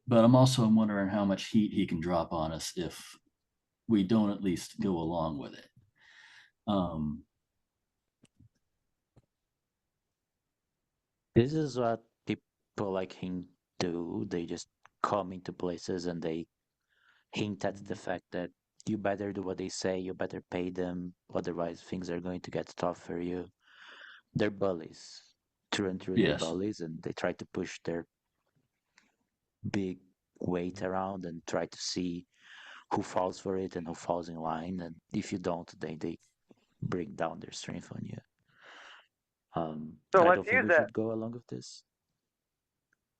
but I'm also wondering how much heat he can drop on us if we don't at least go along with it. this is what people like him do. They just come into places and they hint at the fact that you better do what they say, you better pay them, otherwise things are going to get tough for you. they're bullies, through and through. They're Yes. bullies, and they try to push their big weight around and try to see who falls for it and who falls in line. And if you don't, they bring down their strength on you. So I let's don't think use we it. should go along with this.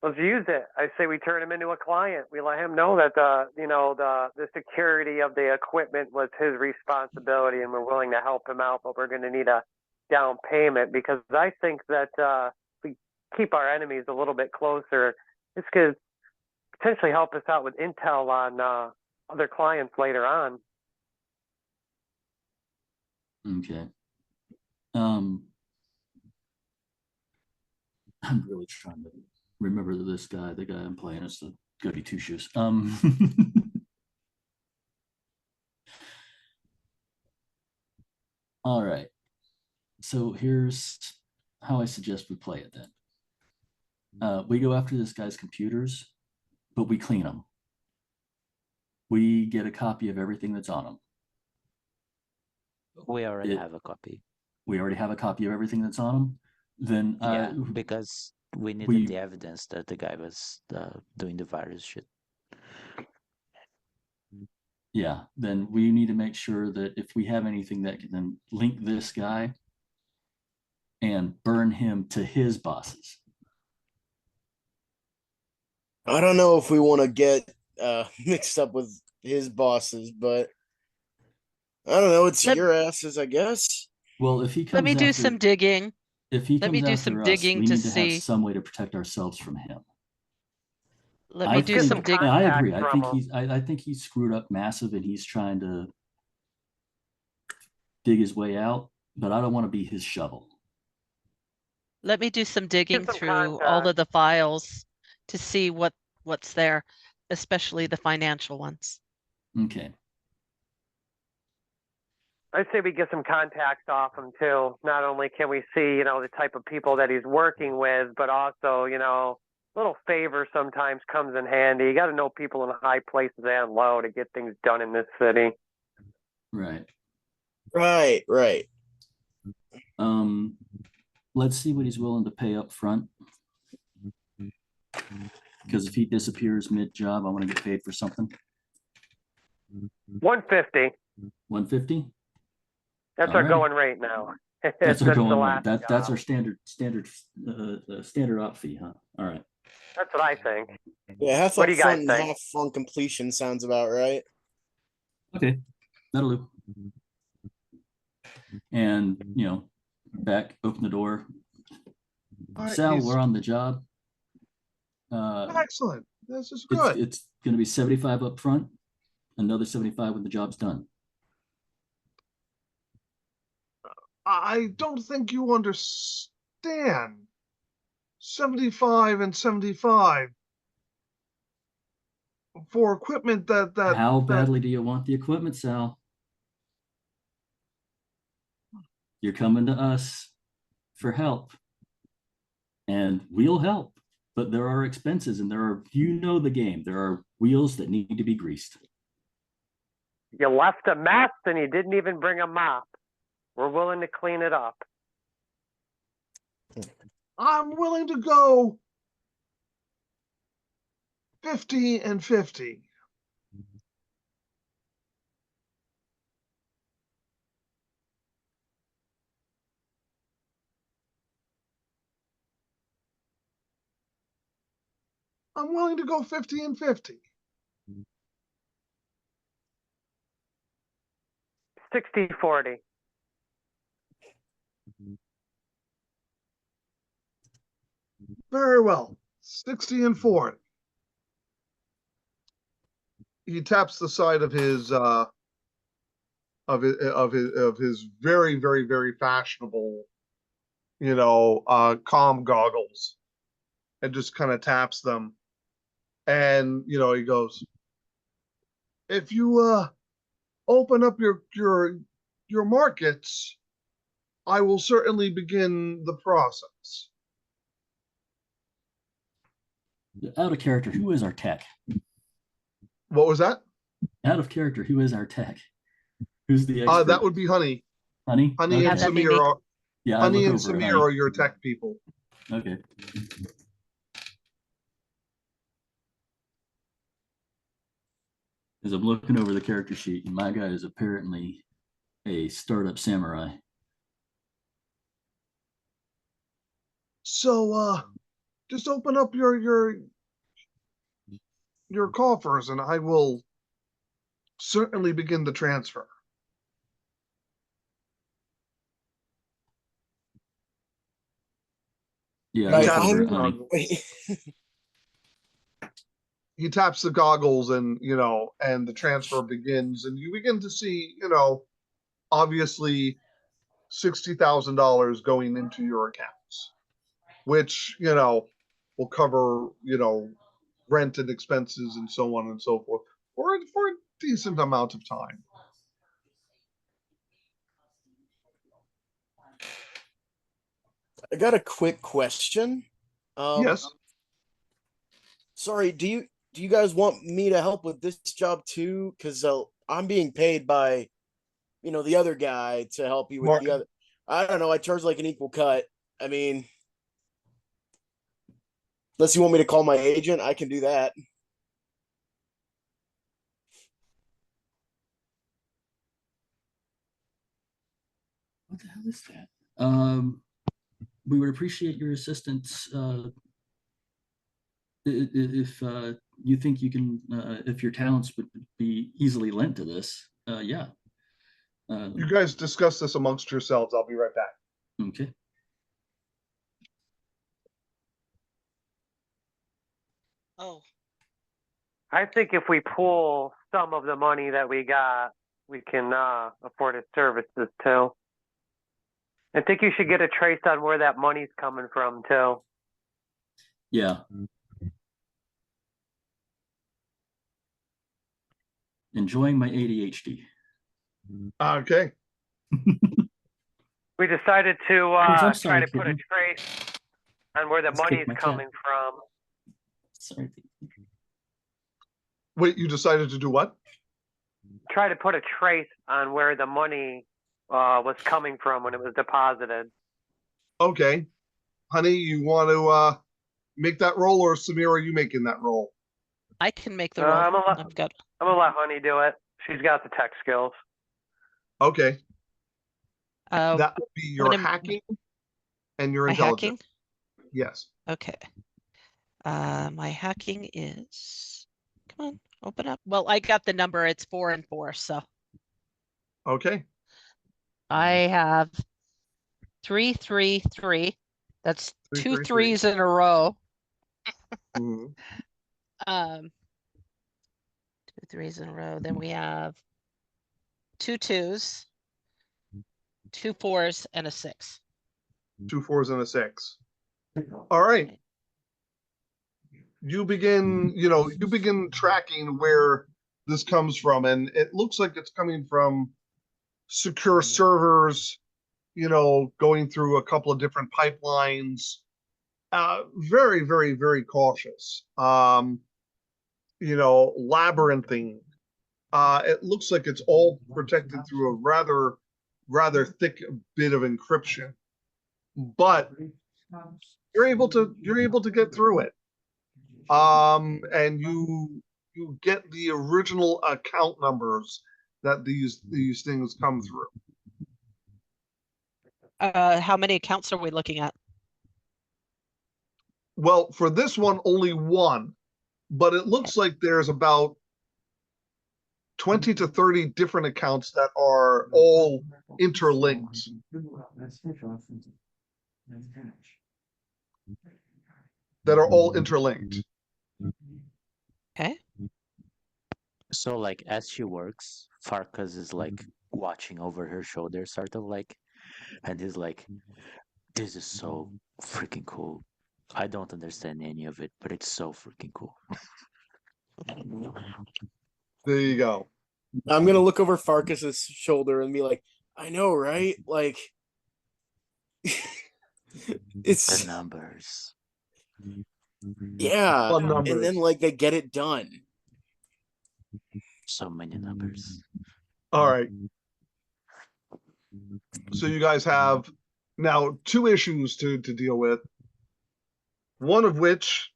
Let's use it. I say we turn him into a client. We let him know that the security of the equipment was his responsibility, and we're willing to help him out, but we're going to need a down payment, because I think that if we keep our enemies a little bit closer, this could potentially help us out with intel on other clients later on. Okay. I'm really trying to remember this guy. The guy I'm playing is the goody two shoes. All right. So here's how I suggest we play it then. We go after this guy's computers, but we clean them. We get a copy of everything that's on them. We already have a copy. We already have a copy of everything that's on them. Then Yeah, because we needed the evidence that the guy was doing the virus shit. Yeah, then we need to make sure that if we have anything that can then link this guy and burn him to his bosses. I don't know if we want to get mixed up with his bosses, but I don't know. It's your asses, I guess. Well, if he comes Let me do after, some digging. if he Let me comes do after some us, digging we to need to have see. some way to protect ourselves from him. Let me do some digging. I agree. I think from I think he's screwed up massive, and he's trying to dig his way out. But I don't want to be his shovel. Let me do some digging some through all contact. of the files to see what's there, especially the financial ones. Okay. I'd say we get some contacts off him too. Not only can we see, the type of people that he's working with, but also, a little favor sometimes comes in handy. You got to know people in high places and low to get things done in this city. Right. Right. Let's see what he's willing to pay up front. Because if he disappears mid-job, I want to get paid for something. 150. 150? That's All our right. going rate now. That's our going the rate. last That's job. our standard op fee, huh? All right. That's what I think. Yeah, half What do up you guys front and think? half on completion sounds about right. Okay, that'll do. And back, open the door. All right, Sal, he's- we're on the job. Excellent. This is good. It's going to be 75 up front, another 75 when the job's done. I don't think you understand. 75 and 75 for equipment that How badly do you want the equipment, Sal? You're coming to us for help, and we'll help. But there are expenses, and there are, the game. There are wheels that need to be greased. You left a mess and you didn't even bring a mop. We're willing to clean it up. I'm willing to go 50 and 50. I'm willing to go 50 and 50. 60-40. Very well. 60 and 40. He taps the side of his very, very, very fashionable, comm goggles, and just kind of taps them. And he goes, if you open up your markets, I will certainly begin the process. Out of character, who is our tech? What was that? Out of character, who is our tech? Who's the expert? That would be Honey. Honey? Honey Okay. and Have that be me. Samir Yeah, I Honey look and over at Samir Honey. are your tech people. Okay. As I'm looking over the character sheet, and my guy is apparently a startup samurai. So just open up your coffers and I will certainly begin the transfer. Yeah, I Right, look taps, over I'm- at Honey. Wait, he taps the goggles and and the transfer begins and you begin to see, obviously $60,000 going into your accounts, which, will cover, rent and expenses and so on and so forth for a decent amount of time. I got a quick question. Yes. Sorry, do you guys want me to help with this job too? Because I'm being paid by, the other guy to help you with Mark. the other. I don't know. I charge like an equal cut. I mean, unless you want me to call my agent, I can do that. What the hell is that? We would appreciate your assistance if you think you can, if your talents would be easily lent to this. Yeah. You guys discuss this amongst yourselves. I'll be right back. Okay. Oh, I think if we pool some of the money that we got, we can afford his services too. I think you should get a trace on where that money's coming from too. Yeah. Enjoying my ADHD. Okay. We decided to I'm try sorry, to put a kitten. trace on where the Let's take money's my cat. coming from. Sorry. Wait, you decided to do what? Try to put a trace on where the money was coming from when it was deposited. Okay. Honey, you want to make that roll, or Samir, are you making that roll? I can make the I'm roll. gonna I've got let Honey do it. She's got the tech skills. Okay. uh That would be your when am- hacking and your my intelligence. hacking. Yes. Okay. My hacking is, come on, open up. Well, I got the number. It's 4 and 4, so Okay. I have 333. That's Three, two three, three. threes in a row. Mhm. 2 threes in a row. Then we have 2 2s, 2 4s, and a 6. 2 4s and a 6. All right. You begin tracking where this comes from, and it looks like it's coming from secure servers, going through a couple of different pipelines. Very, very, very cautious. Labyrinthine. It looks like it's all protected through a rather thick bit of encryption, but you're able to get through it. And you get the original account numbers that these things come through. How many accounts are we looking at? Well, for this one, only one, but it looks like there's about 20 to 30 different accounts that are all interlinked. Okay. So, like, as she works, Farkas is like watching over her shoulder, sort of like, and he's like, "This is so freaking cool. I don't understand any of it, but it's so freaking cool." There you go. I'm gonna look over Farkas's shoulder and be like, I know, right? Like, The it's numbers. yeah, Fun and numbers. then like they get it done. So many numbers. All right. So you guys have, Now, two issues to deal with. One of which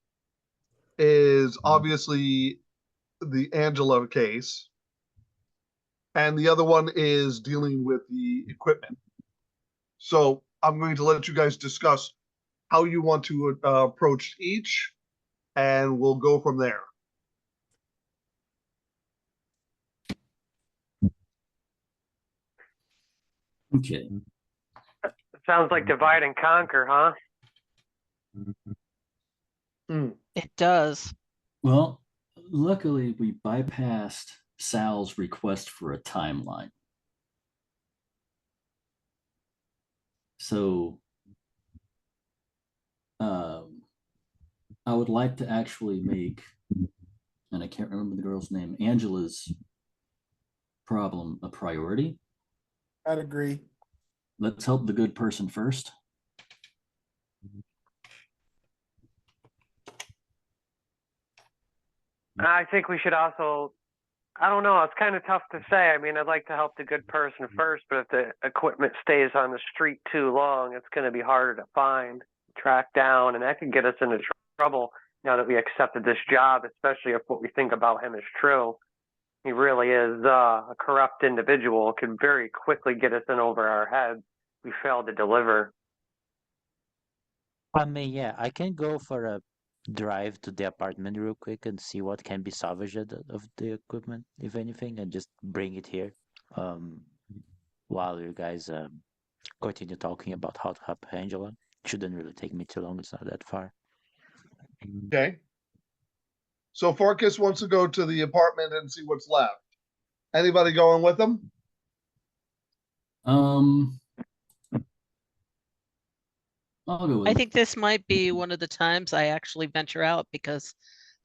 is obviously the Angela case, and the other one is dealing with the equipment. So I'm going to let you guys discuss how you want to approach each, and we'll go from there. Okay. Sounds like divide and conquer, huh? It does. Well, luckily we bypassed Sal's request for a timeline. So I would like to actually make, and I can't remember the girl's name, Angela's problem a priority. I'd agree. Let's help the good person first. I think we should also, I don't know, it's kind of tough to say. I mean, I'd like to help the good person first, but if the equipment stays on the street too long, it's going to be harder to find, track down, and that could get us into trouble now that we accepted this job, especially if what we think about him is true. He really is a corrupt individual. It could very quickly get us in over our heads. We failed to deliver. I mean, yeah, I can go for a drive to the apartment real quick and see what can be salvaged of the equipment, if anything, and just bring it here. While you guys continue talking about how to help Angela. Shouldn't really take me too long. It's not that far. Okay. So Farkas wants to go to the apartment and see what's left. Anybody going with him? I'll go with I think this might be one of the times I actually venture out because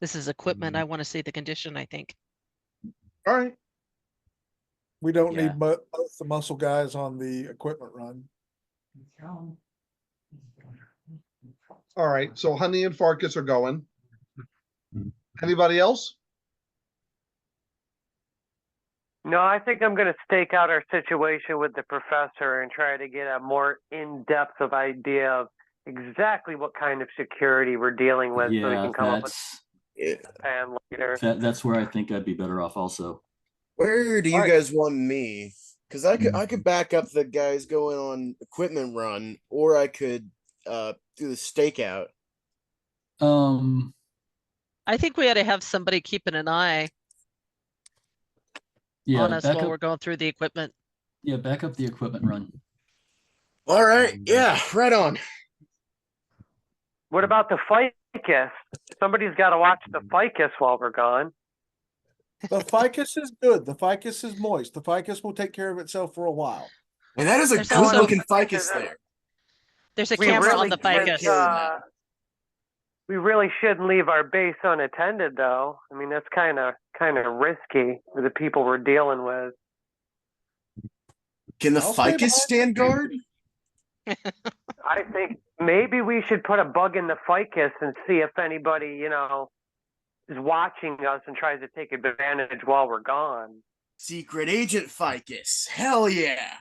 this is equipment. I want to see the condition, I think. All right. We don't Yeah. need both the muscle guys on the equipment run. All right. So Honey and Farkas are going. Anybody else? No, I think I'm going to stake out our situation with the professor and try to get a more in-depth of idea of exactly what kind of security we're dealing with, so we yeah, can come up with Yeah. a plan later. that's where I think I'd be better off also. Where do you Alright. guys want me? Because I could back up the guys going on equipment run, or I could do the stakeout. I think we ought to have somebody keeping an eye Yeah, on us back while up, we're going through the equipment. yeah, back up the equipment run. All right, yeah, right on. What about the ficus? Somebody's got to watch the ficus while we're gone. The ficus is good. The ficus is moist. The ficus will take care of itself for a while. And that is a There's good also- looking ficus there. There's a We camera really on the can't, ficus. We really shouldn't leave our base unattended, though. I mean, that's kind of risky for the people we're dealing with. Can the I'll stay ficus behind. stand guard? I think maybe we should put a bug in the ficus and see if anybody, is watching us and tries to take advantage while we're gone. Secret agent ficus. Hell yeah.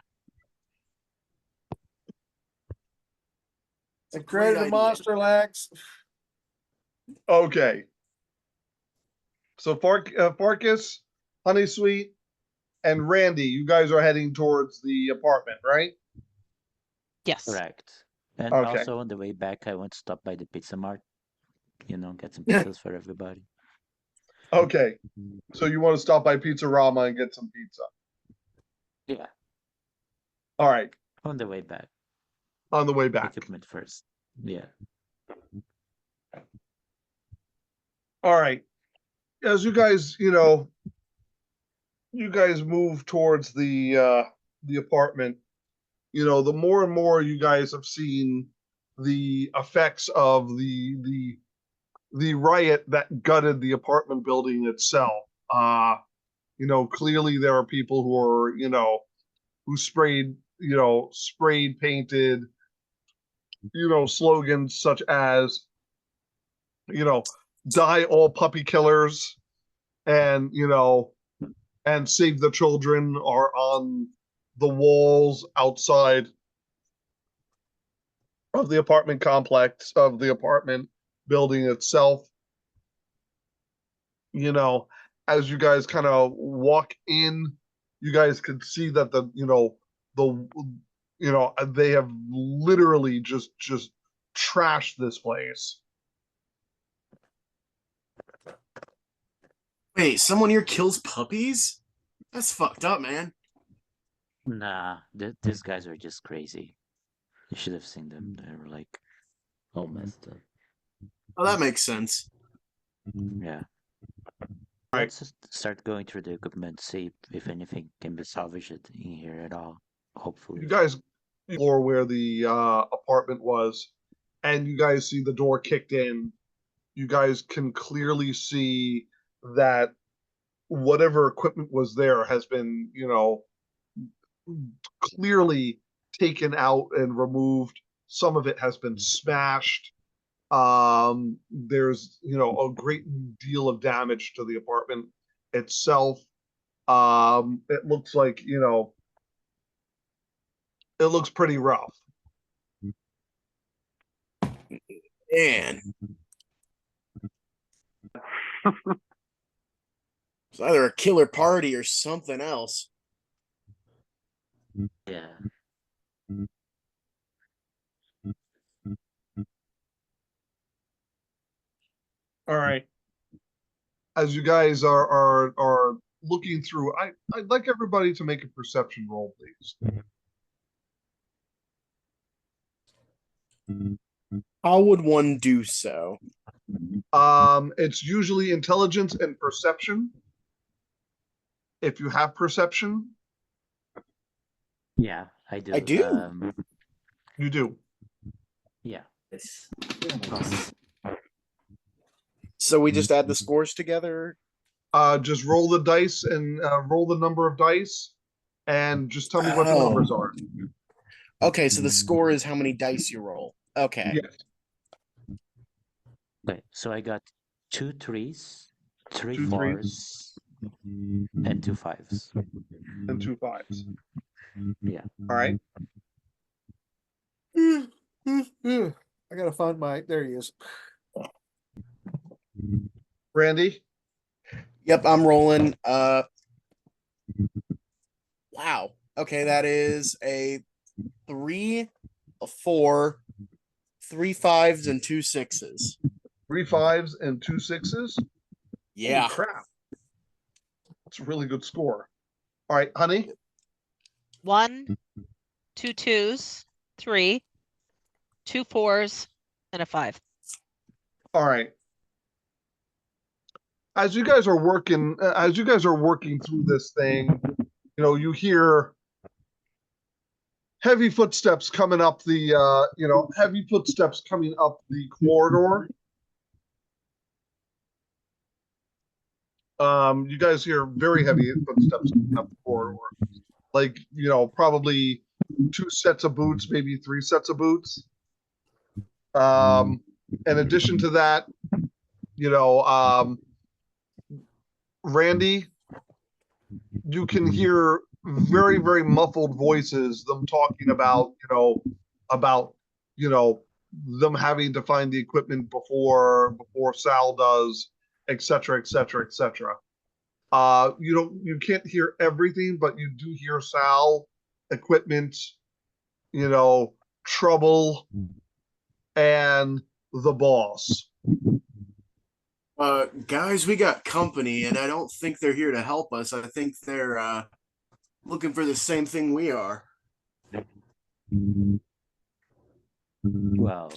The Great created a idea. monster, Lax. Okay. So Farkas, Honey Sweet, and Randy, you guys are heading towards the apartment, right? Yes. Correct. And Okay. also on the way back, I want to stop by the Pizza Mart. Get some pizzas for everybody. Okay. So you want to stop by Pizzarama and get some pizza. Yeah. All right. On the way back. On the way back. Equipment first. Yeah. All right. As you guys, you guys move towards the apartment, the more and more you guys have seen the effects of the riot that gutted the apartment building itself. Clearly there are people who are, who sprayed, painted, slogans such as, die all puppy killers, and and save the children are on the walls outside of the apartment complex, of the apartment building itself. You know, as you guys kind of walk in, you guys can see that they have literally just trashed this place. Wait, someone here kills puppies? That's fucked up, man. Nah, these guys are just crazy. You should have seen them. They were like all messed up. Oh, that makes sense. Yeah. Right. Let's just start going through the equipment, see if anything can be salvaged in here at all. Hopefully. You guys explore where the apartment was, and you guys see the door kicked in. You guys can clearly see that whatever equipment was there has been, clearly taken out and removed. Some of it has been smashed. There's, a great deal of damage to the apartment itself. It looks like, it looks pretty rough. Man. It's either a killer party or something else. Yeah. All right. As you guys are looking through, I'd like everybody to make a perception roll, please. How would one do so? It's usually intelligence and perception. If you have perception, Yeah, I do. I do. you do. Yeah. It's So we just add the scores together? Just roll the dice and roll the number of dice, and just tell me what the Oh. numbers are. Okay, so the score is how many dice you roll. Okay. Yes. Okay, so I got 2 3s, 3 2 4s, and 2 5s. And 2 5s. Yeah. All right. I gotta find there he is. Randy? Yep, I'm rolling. Wow. Okay, that is a 3, a 4, 3 5s, and 2 6s. 3 5s and 2 6s? Yeah. Holy crap. That's a really good score. All right, Honey? 1, 2 2s, 3, 2 4s, and a 5. All right. As you guys are working through this thing, you hear heavy footsteps coming up the corridor. You guys hear very heavy footsteps coming up the corridor. Like, probably 2 sets of boots, maybe 3 sets of boots. In addition to that, Randy, you can hear very, very muffled voices, them talking about them having to find the equipment before Sal does, et cetera, et cetera, et cetera. You can't hear everything, but you do hear Sal, equipment, trouble, and the boss. Guys, we got company, and I don't think they're here to help us. I think they're looking for the same thing we are. Well,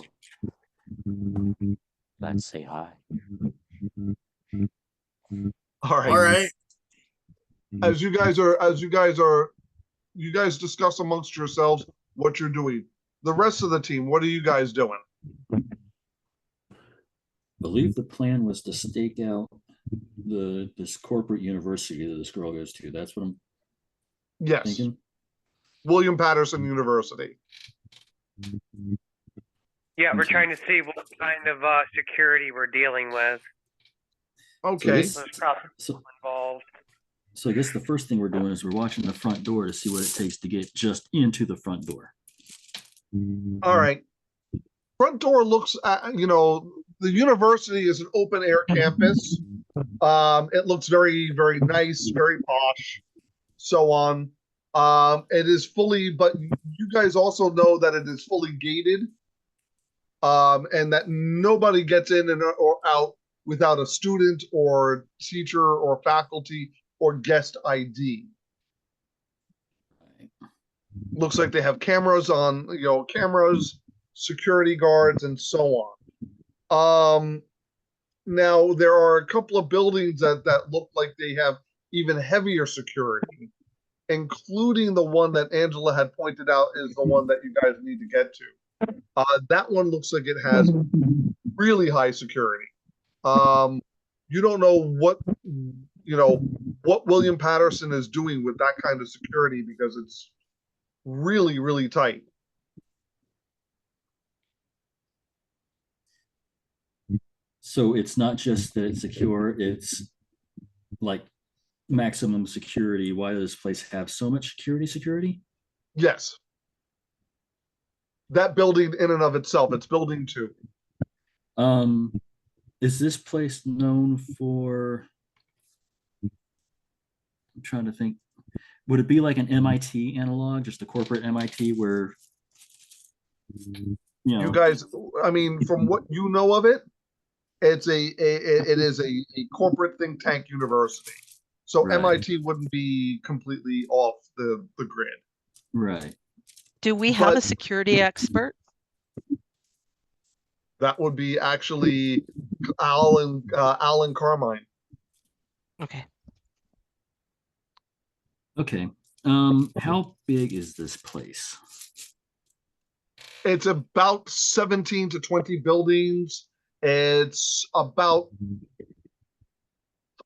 let's say hi. All right. All right. As you guys discuss amongst yourselves what you're doing. The rest of the team, what are you guys doing? I believe the plan was to stake out this corporate university that this girl goes to. That's what I'm Yes. thinking. William Patterson University. Yeah, we're Okay. trying to see what kind of security we're dealing with. Okay. this- There's probably So, involved. so I guess the first thing we're doing is we're watching the front door to see what it takes to get just into the front door. All right. front door looks the university is an open air campus. It looks very, very nice, very posh, so on. It is fully, but you guys also know that it is fully gated, and that nobody gets in and or out without a student or teacher or faculty or guest ID. Looks like they have cameras on, cameras, security guards, and so on. Now there are a couple of buildings that look like they have even heavier security, including the one that Angela had pointed out is the one that you guys need to get to. That one looks like it has really high security. You don't know what William Patterson is doing with that kind of security because it's really, really tight. So it's not just that it's secure, it's like maximum security. Why does this place have so much security? Yes. That building in and of itself, it's building 2. Is this place known for, I'm trying to think, would it be like an MIT analog, just a corporate MIT where, You guys, I mean, from what you know of it, it is a corporate think tank university. So Right. MIT wouldn't be completely off the grid. Right. Do we have a But- security expert? That would be actually Alan Carmine. Okay. Okay. How big is this place? It's about 17 to 20 buildings. It's about,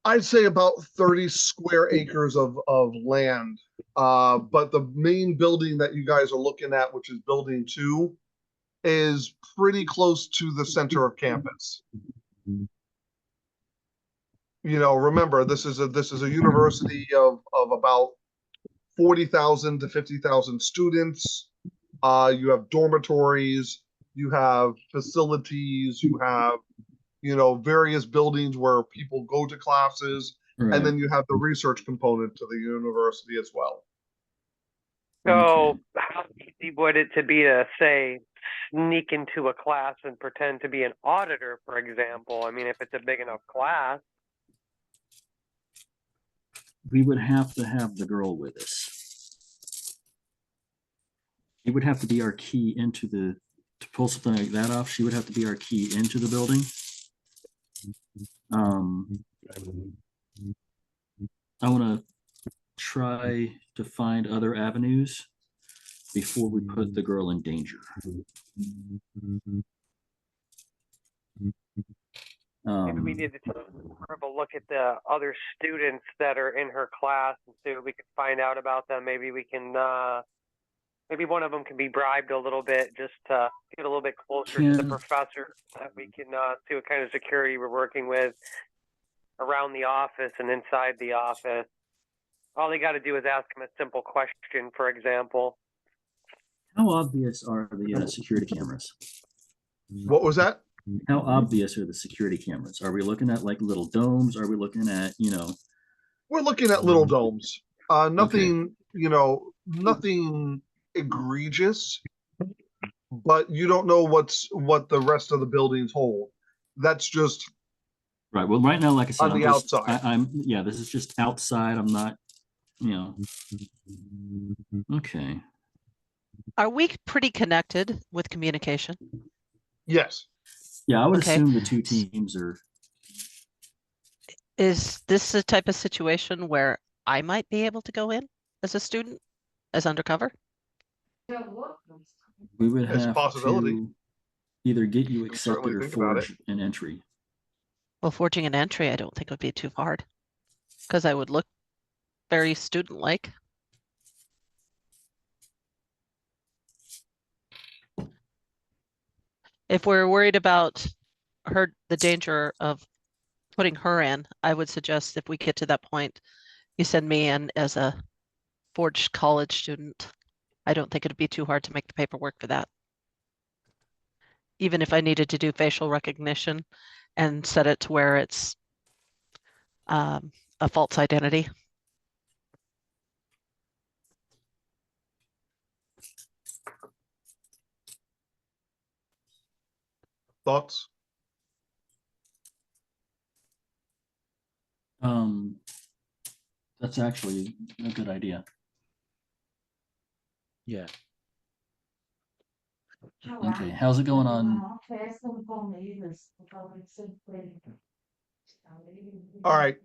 I'd say about 30 square acres of land. But the main building that you guys are looking at, which is building 2, is pretty close to the center of campus. Remember, this is a university of about 40,000 to 50,000 students. You have dormitories, you have facilities, you have, various buildings where people go to classes, Right. and then you have the research component to the university as well. So how easy would it to be to say sneak into a class and pretend to be an auditor, for example? I mean, if it's a big enough class. We would have to have the girl with us. It would have to be our key to pull something like that off. She would have to be our key into the building. I want to try to find other avenues before we put the girl in danger. Maybe we need to take more of a look at the other students that are in her class and see what we can find out about them. Maybe we can, maybe one of them can be bribed a little bit just to get a little bit closer to the professor, so that we can see what kind of security we're working with around the office and inside the office. All they got to do is ask him a simple question, for example. How obvious are the security cameras? What was that? How obvious are the security cameras? Are we looking at like little domes? Are we looking at, We're looking at little domes. Nothing, nothing egregious, but you don't know what the rest of the buildings hold. That's just right. Well, right now, like I said, on the outside. This is just outside. I'm not, okay. Are we pretty connected with communication? Yes. Yeah, I would Okay. assume the 2 teams are. Is this a type of situation where I might be able to go in as a student, as undercover? We would It's a have possibility. to either get you can certainly accepted or think about it. forge an entry. Well, forging an entry, I don't think would be too hard, because I would look very student-like. If we're worried about the danger of putting her in, I would suggest if we get to that point, you send me in as a forged college student. I don't think it'd be too hard to make the paperwork for that. even if I needed to do facial recognition and set it to where it's a false identity. Thoughts? That's actually a good idea. Yeah. Okay, how's it going on? All right.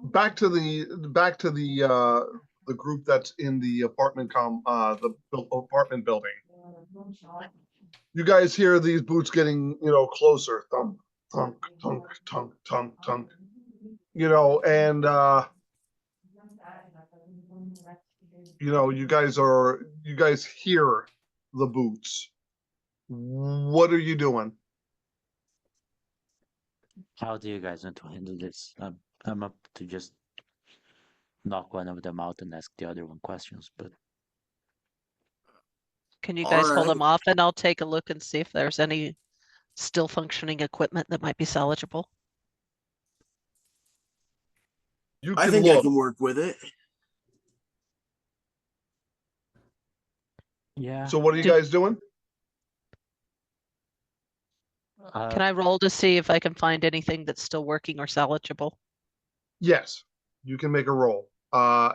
Back to the group that's in the apartment apartment building. You guys hear these boots getting, closer. Thunk, thunk, thunk, thunk, thunk, thunk. And you guys hear the boots. What are you doing? How do you guys want to handle this? I'm up to just knock one of them out and ask the other one questions, but Can you guys hold Alright. them off and I'll take a look and see if there's any still functioning equipment that might be salvageable? You I can think I look. can work with it. yeah. So what are you Do- guys doing? Can I roll to see if I can find anything that's still working or salvageable? Yes, you can make a roll.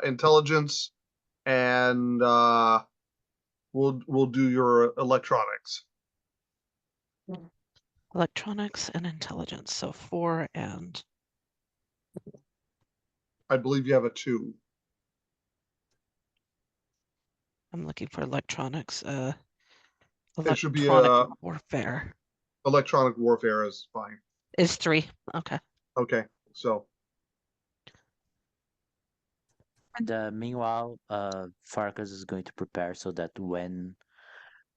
Intelligence, and we'll do your electronics. Electronics and intelligence. So 4 and I believe you have a 2. I'm looking for electronics. It should be Electronic warfare electronic warfare is fine. is 3. Okay. Okay, so And meanwhile, Farkas is going to prepare so that when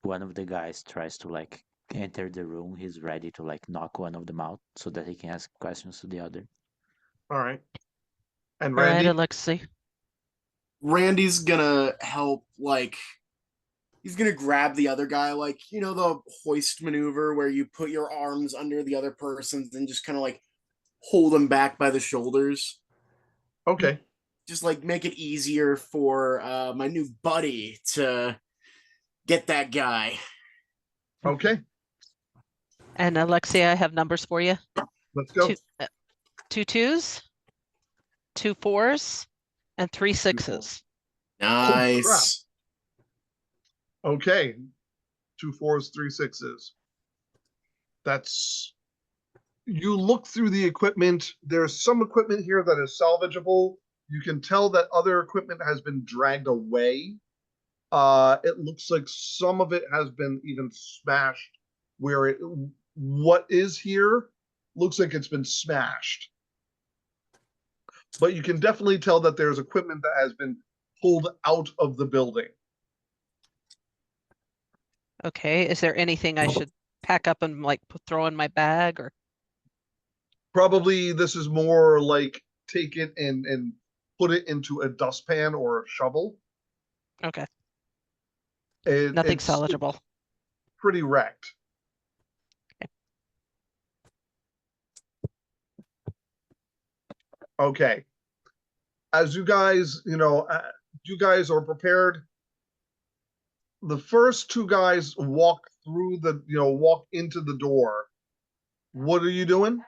one of the guys tries to like enter the room, he's ready to like knock one of them out so that he can ask questions to the other. all right. And All right, Randy, Alexi. Randy's gonna help, like, he's gonna grab the other guy, like, the hoist maneuver where you put your arms under the other person's and just kind of like hold them back by the shoulders. okay. Just like make it easier for my new buddy to get that guy. Okay, And Alexi, I have numbers for you. let's go. 2 2s, 2 4s, and 3 6s. Nice. Okay. 2 4s, 3 6s. That's you look through the equipment. There's some equipment here that is salvageable. You can tell that other equipment has been dragged away. It looks like some of it has been even smashed. What is here looks like it's been smashed. But you can definitely tell that there's equipment that has been pulled out of the building. Okay. Is there anything I should pack up and like throw in my bag or? Probably this is more like take it and put it into a dustpan or a shovel. Okay. It's Nothing still salvageable. pretty wrecked. Okay. As you guys, you guys are prepared. The first 2 guys walk walk into the door. What are you doing?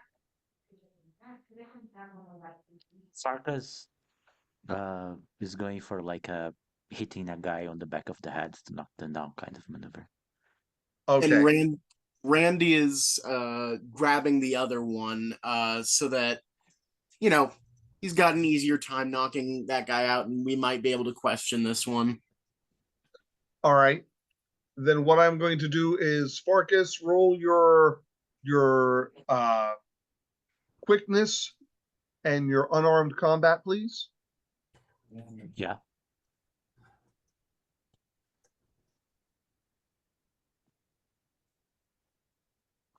Farkas is going for like a hitting a guy on the back of the head to knock them down kind of maneuver. Okay. And Randy is grabbing the other one so that, he's got an easier time knocking that guy out, and we might be able to question this one. All right. Then what I'm going to do is Farkas, roll your quickness and your unarmed combat, please. Yeah.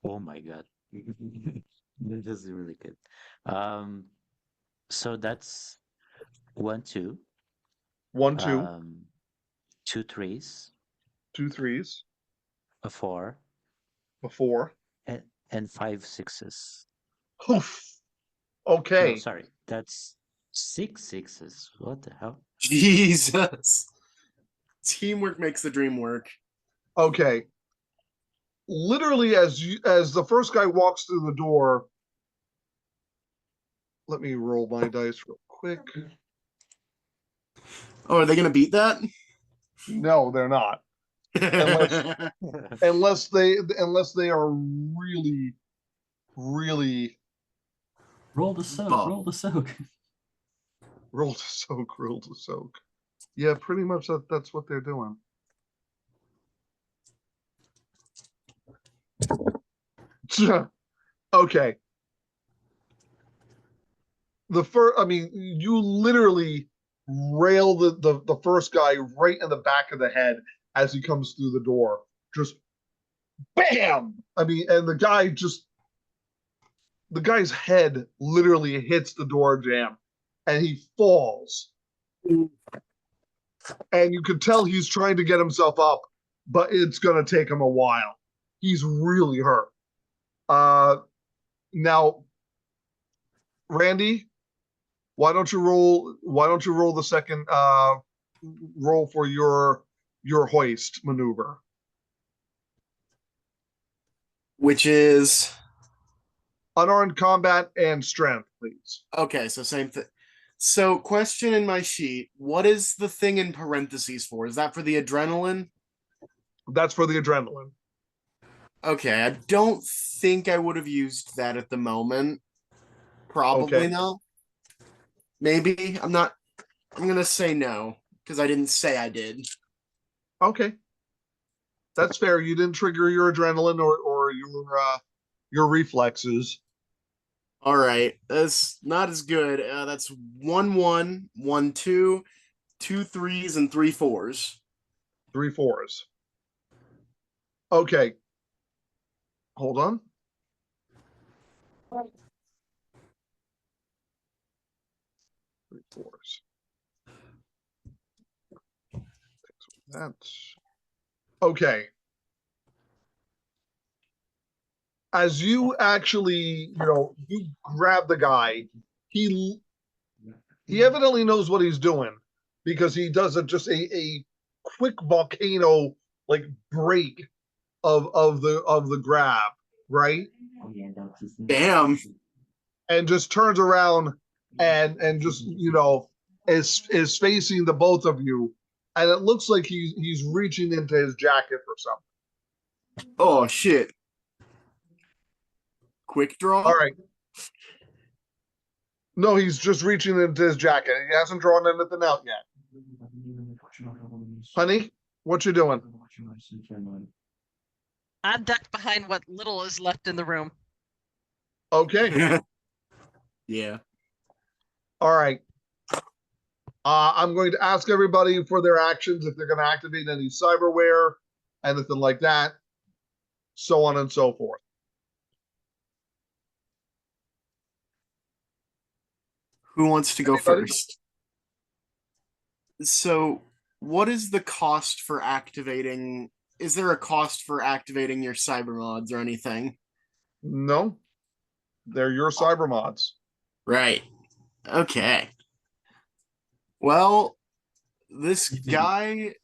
Oh my god. This is really good. So that's 1 2. 1 2, 2 3s, 2 3s, a 4, before. And 5 sixes. Oof. No, Okay. sorry, that's 6 sixes. What the hell? Jesus. Teamwork makes the dream work. Okay. Literally, as the first guy walks through the door, let me roll my dice real quick. Oh, are they gonna beat that? No, they're not. Unless they are really, really Roll the soak. Bob. Roll the soak. roll to soak, roll to soak. Yeah, pretty much that's what they're doing. Okay. I mean, you literally rail the first guy right in the back of the head as he comes through the door. Just bam! I mean, and the guy's head literally hits the door jamb and he falls. And you can tell he's trying to get himself up, but it's going to take him a while. He's really hurt. Now, Randy, why don't you roll the second roll for your hoist maneuver? Which is Unarmed combat and strength, please. okay, so same thing. So, question in my sheet: what is the thing in parentheses for? Is that for the adrenaline? That's for the adrenaline. Okay, I don't think I would have used that at the moment. Probably Okay. not. Maybe. I'm not. I'm gonna say no because I didn't say I did. Okay. That's fair. You didn't trigger your adrenaline or your reflexes. All right, that's not as good. That's 1-1, 1-2, 2 3s, and 3 4s. 3 4s. Okay. Hold on. Three fours. That's okay. As you actually, you grab the guy, he evidently knows what he's doing because he does just a quick volcano like break of the grab, right? Damn. And just turns around and just is facing the both of you, and it looks like he's reaching into his jacket for something. Oh shit. Quick draw. All right. No, he's just reaching into his jacket. He hasn't drawn anything out yet. Honey, what you doing? I'm ducked behind what little is left in the room. Okay. Yeah. All right. I'm going to ask everybody for their actions if they're going to activate any cyberware, anything like that, so on and so forth. Who wants to go Anybody? first? So, what is the cost for activating? Is there a cost for activating your cyber mods or anything? No, they're your cyber mods. Right. Okay. Well, this guy,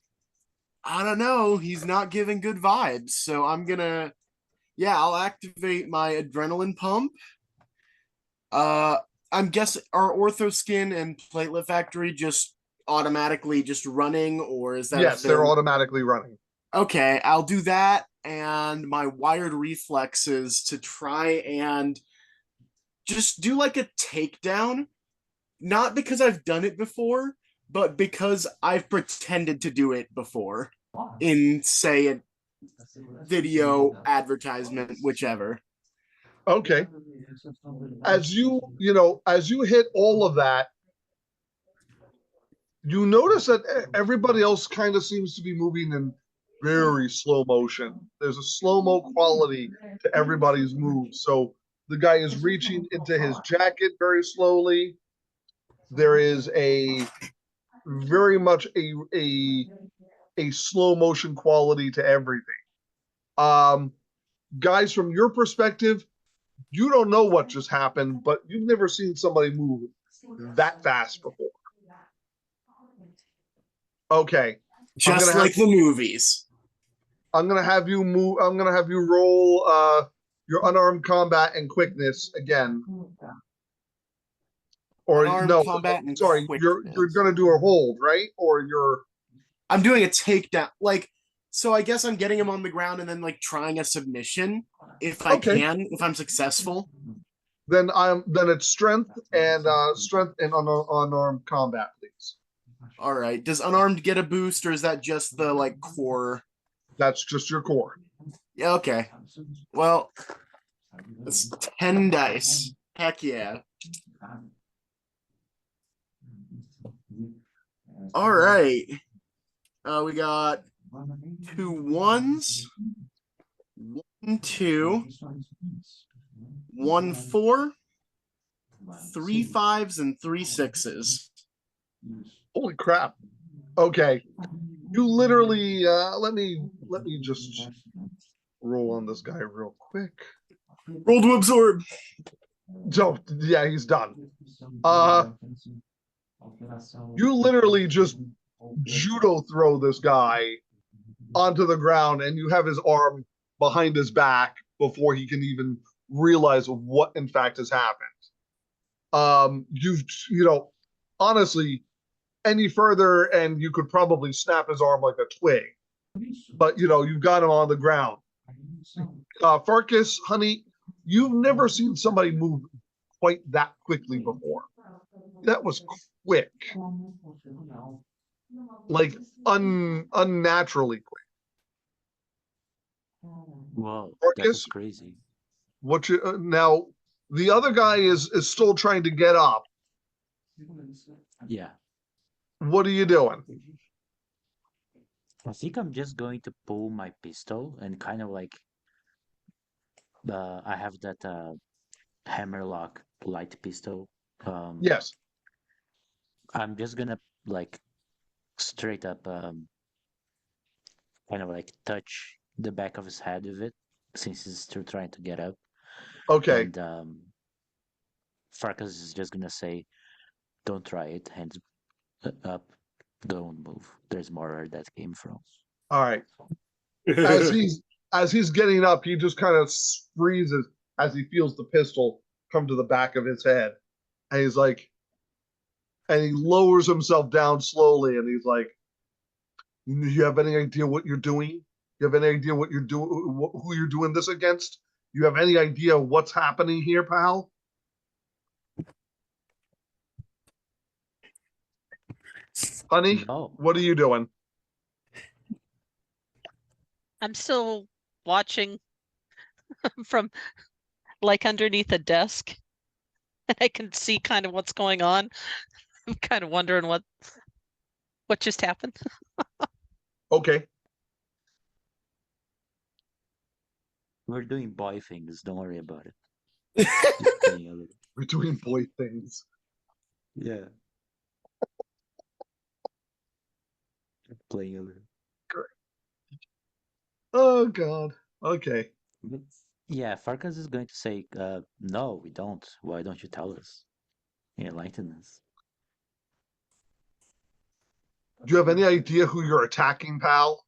I don't know. He's not giving good vibes. So I'll activate my adrenaline pump. I'm guessing our Ortho Skin and Platelet Factory just automatically just running, or is that Yes, they're automatically running. Okay, I'll do that and my wired reflexes to try and just do like a takedown. Not because I've done it before, but because I've pretended to do it before in, say, a video, advertisement, whichever. Okay. As you hit all of that, you notice that everybody else kind of seems to be moving in very slow motion. There's a slow-mo quality to everybody's moves. So the guy is reaching into his jacket very slowly. There is a very much a slow motion quality to everything. guys, from your perspective, you don't know what just happened, but you've never seen somebody move that fast before. Okay. Just like the movies. I'm gonna have you move. I'm gonna have you roll your unarmed combat and quickness again. Or Unarmed no, combat and sorry, you're quickness. gonna do a hold, right? Or you're I'm doing a takedown. Like, so I guess I'm getting him on the ground and then like trying a submission if I Okay. can, if I'm successful. then it's strength and unarmed combat, please. All right. Does unarmed get a boost, or is that just the like core? That's just your core. Yeah. Okay. Well, it's 10 dice. Heck yeah. All right. We got 2 1s, 1 2, 1 4, 3 5s, and 3 6s. Holy crap. Okay. You literally let me just roll on this guy real quick. Roll to absorb. So yeah, he's done. You literally just judo throw this guy onto the ground, and you have his arm behind his back before he can even realize what in fact has happened. Honestly, any further and you could probably snap his arm like a twig, but you've got him on the ground. Farkas, Honey, you've never seen somebody move quite that quickly before. That was quick, like unnaturally quick. Whoa, that Marcus? was crazy. What you now? The other guy is still trying to get up. Yeah. What are you doing? I think I'm just going to pull my pistol and kind of like I have that hammerlock light pistol. Yes. I'm just gonna like straight up kind of like touch the back of his head with it since he's still trying to get up. Okay. And Farkas is just gonna say, "Don't try it. Hands up. Don't move. There's more where that came from." All right. As he's getting up, he just kind of freezes as he feels the pistol come to the back of his head, and he's like, and he lowers himself down slowly, and he's like, "You have any idea what you're doing? You have any idea what you're doing? Who you're doing this against? You have any idea what's happening here, pal?" Honey, No. what are you doing? I'm still watching from like underneath a desk. I can see kind of what's going on. I'm kind of wondering what just happened. Okay. We're doing boy things. Don't worry about it. Just playing a little. We're doing boy things. Yeah. Playing a little. Oh God. Okay. But yeah, Farkas is going to say, "No, we don't. Why don't you tell us? Enlighten us." Do you have any idea who you're attacking, pal?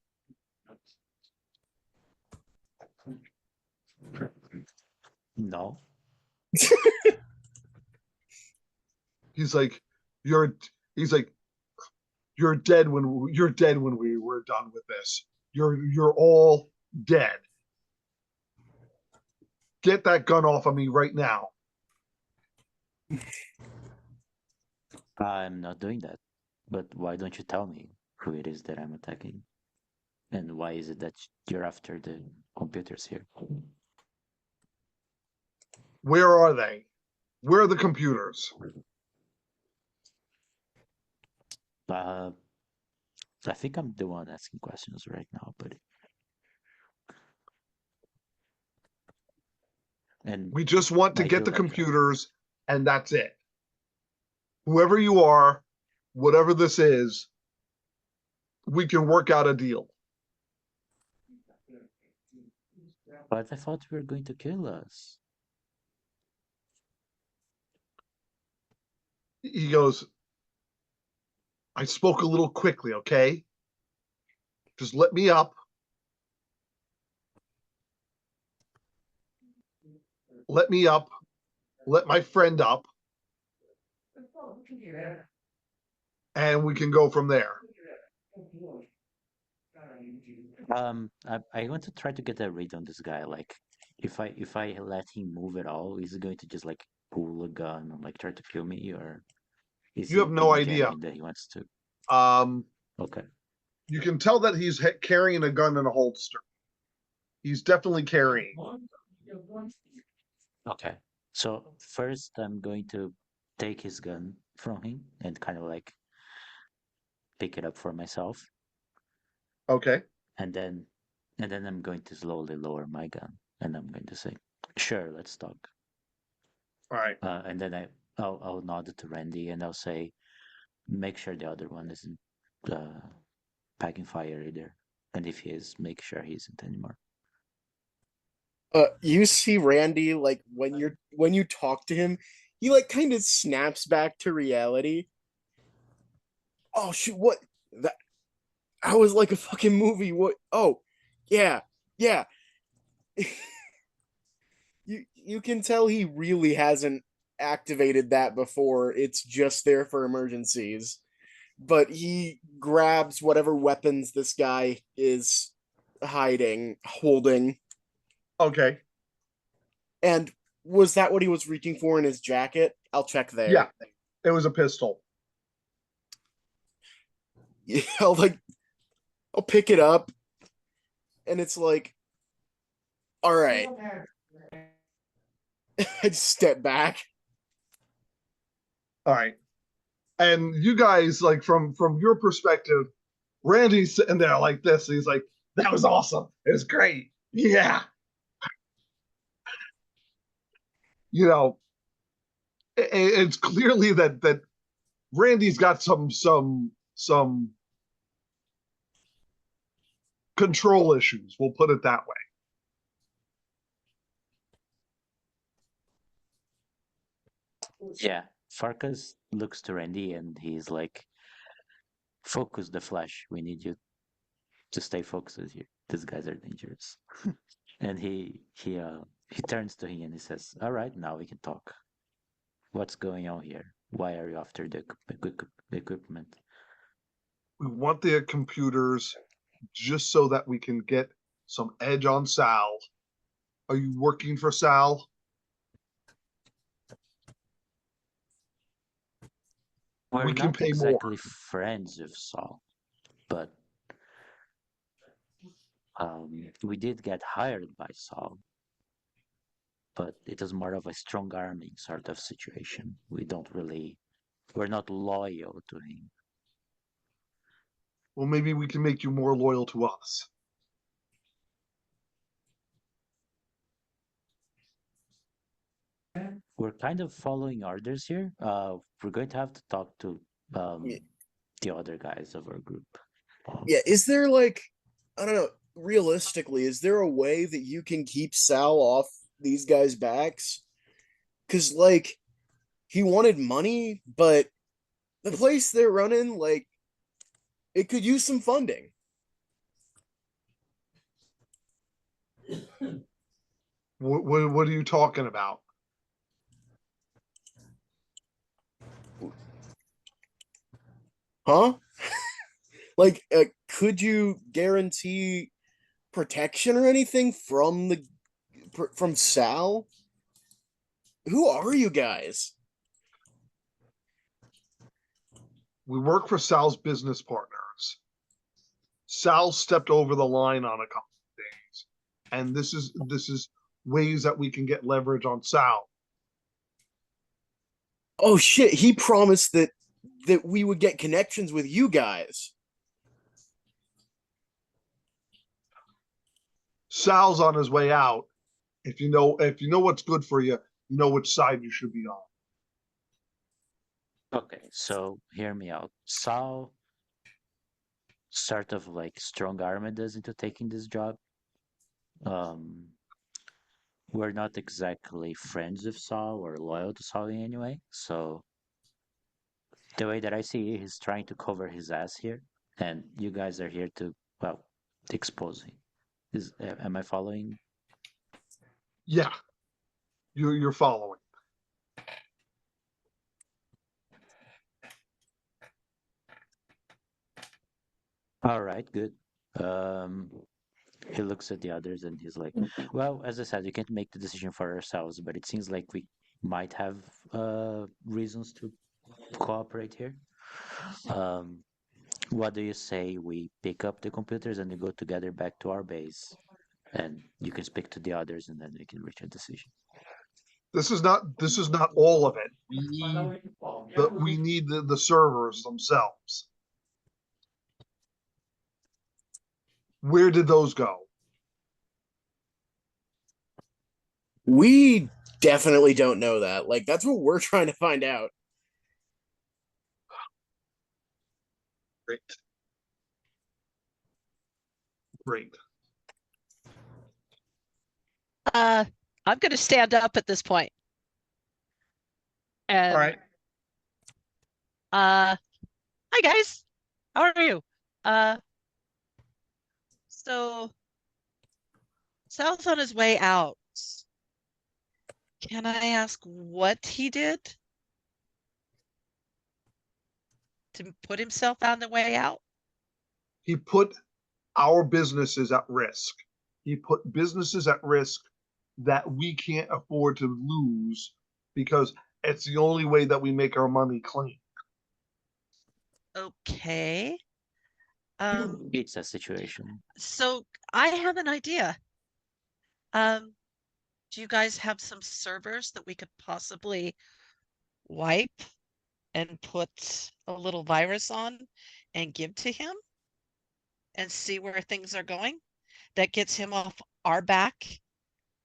No. He's like, you're dead when we were done with this. You're all dead. Get that gun off of me right now. I'm not doing that. But why don't you tell me who it is that I'm attacking? And why is it that you're after the computers here? Where are they? Where are the computers? I think I'm the one asking questions right now, buddy. And We just want to I get feel the like- computers, and that's it. Whoever you are, whatever this is, we can work out a deal. But I thought you were going to kill us. He goes, I spoke a little quickly, okay? Just let me up. Let me up. Let my friend up. And we can go from there. I want to try to get a read on this guy. Like, if I let him move at all, is he going to just like pull a gun and like try to kill me, or is You he have no being idea. genuine that he wants to? Okay. Okay. You can tell that he's carrying a gun in a holster. He's definitely carrying. Okay. So first, I'm going to take his gun from him and kind of like pick it up for myself, Okay. and then I'm going to slowly lower my gun, and I'm going to say, "Sure, let's talk." All right. And then I'll nod to Randy and I'll say, "Make sure the other one isn't packing fire either, and if he is, make sure he isn't anymore." You see Randy, like when you talk to him, he like kind of snaps back to reality. Oh shoot, what that I was like a fucking movie. What? Oh, yeah, yeah. You can tell he really hasn't activated that before. It's just there for emergencies. But he grabs whatever weapons this guy is holding. Okay. And was that what he was reaching for in his jacket? I'll check there. Yeah. It was a pistol. Yeah, I'll pick it up, and it's like, all right. I just step back. All right. And you guys, like from your perspective, Randy's sitting there like this. He's like, that was awesome. It was great. Yeah. You know, it's clearly that Randy's got some control issues. We'll put it that way. Yeah, Farkas looks to Randy and he's like, "Focus the flash. We need you to stay focused here. These guys are dangerous." And he turns to him and he says, "All right, now we can talk. What's going on here? Why are you after the equipment?" We want the computers just so that we can get some edge on Sal. Are you working for Sal? We're We can not pay more. exactly friends with Saul, but we did get hired by Saul. But it is more of a strong arming sort of situation. We're not loyal to him. Well, maybe we can make you more loyal to us. We're kind of following orders here. We're going to have to talk to Yeah. the other guys of our group. Yeah, is there like, I don't know, realistically, is there a way that you can keep Sal off these guys' backs? Because, like, he wanted money, but the place they're running, like, it could use some funding. What are you talking about? Huh? Like, could you guarantee protection or anything from Sal? Who are you guys? We work for Sal's business partners. Sal stepped over the line on a couple of things, and this is ways that we can get leverage on Sal. Oh shit, he promised that we would get connections with you guys. Sal's on his way out. If you know what's good for you, you know which side you should be on. Okay, so hear me out. Saul sort of like strong armed us into taking this job. we're not exactly friends with Saul or loyal to Saul in any way. So the way that I see it, he's trying to cover his ass here, and you guys are here to, well, expose him. Am I following? Yeah, you're following. All right, good. Um, he looks at the others and he's like, "Well, as I said, we can't make the decision for ourselves, but it seems like we might have reasons to cooperate here. Um, what do you say we pick up the computers and we go together back to our base, and you can speak to the others, and then we can reach a decision." This is not all of it. We need the servers themselves. Where did those go? We definitely don't know that. Like, that's what we're trying to find out. Great. Great. I'm going to stand up at this point. And, All right. Hi guys, how are you? So Sal's on his way out. Can I ask what he did to put himself on the way out? He put our businesses at risk. He put businesses at risk that we can't afford to lose because it's the only way that we make our money clean. Okay. It's a situation. So I have an idea. Do you guys have some servers that we could possibly wipe and put a little virus on and give to him and see where things are going? That gets him off our back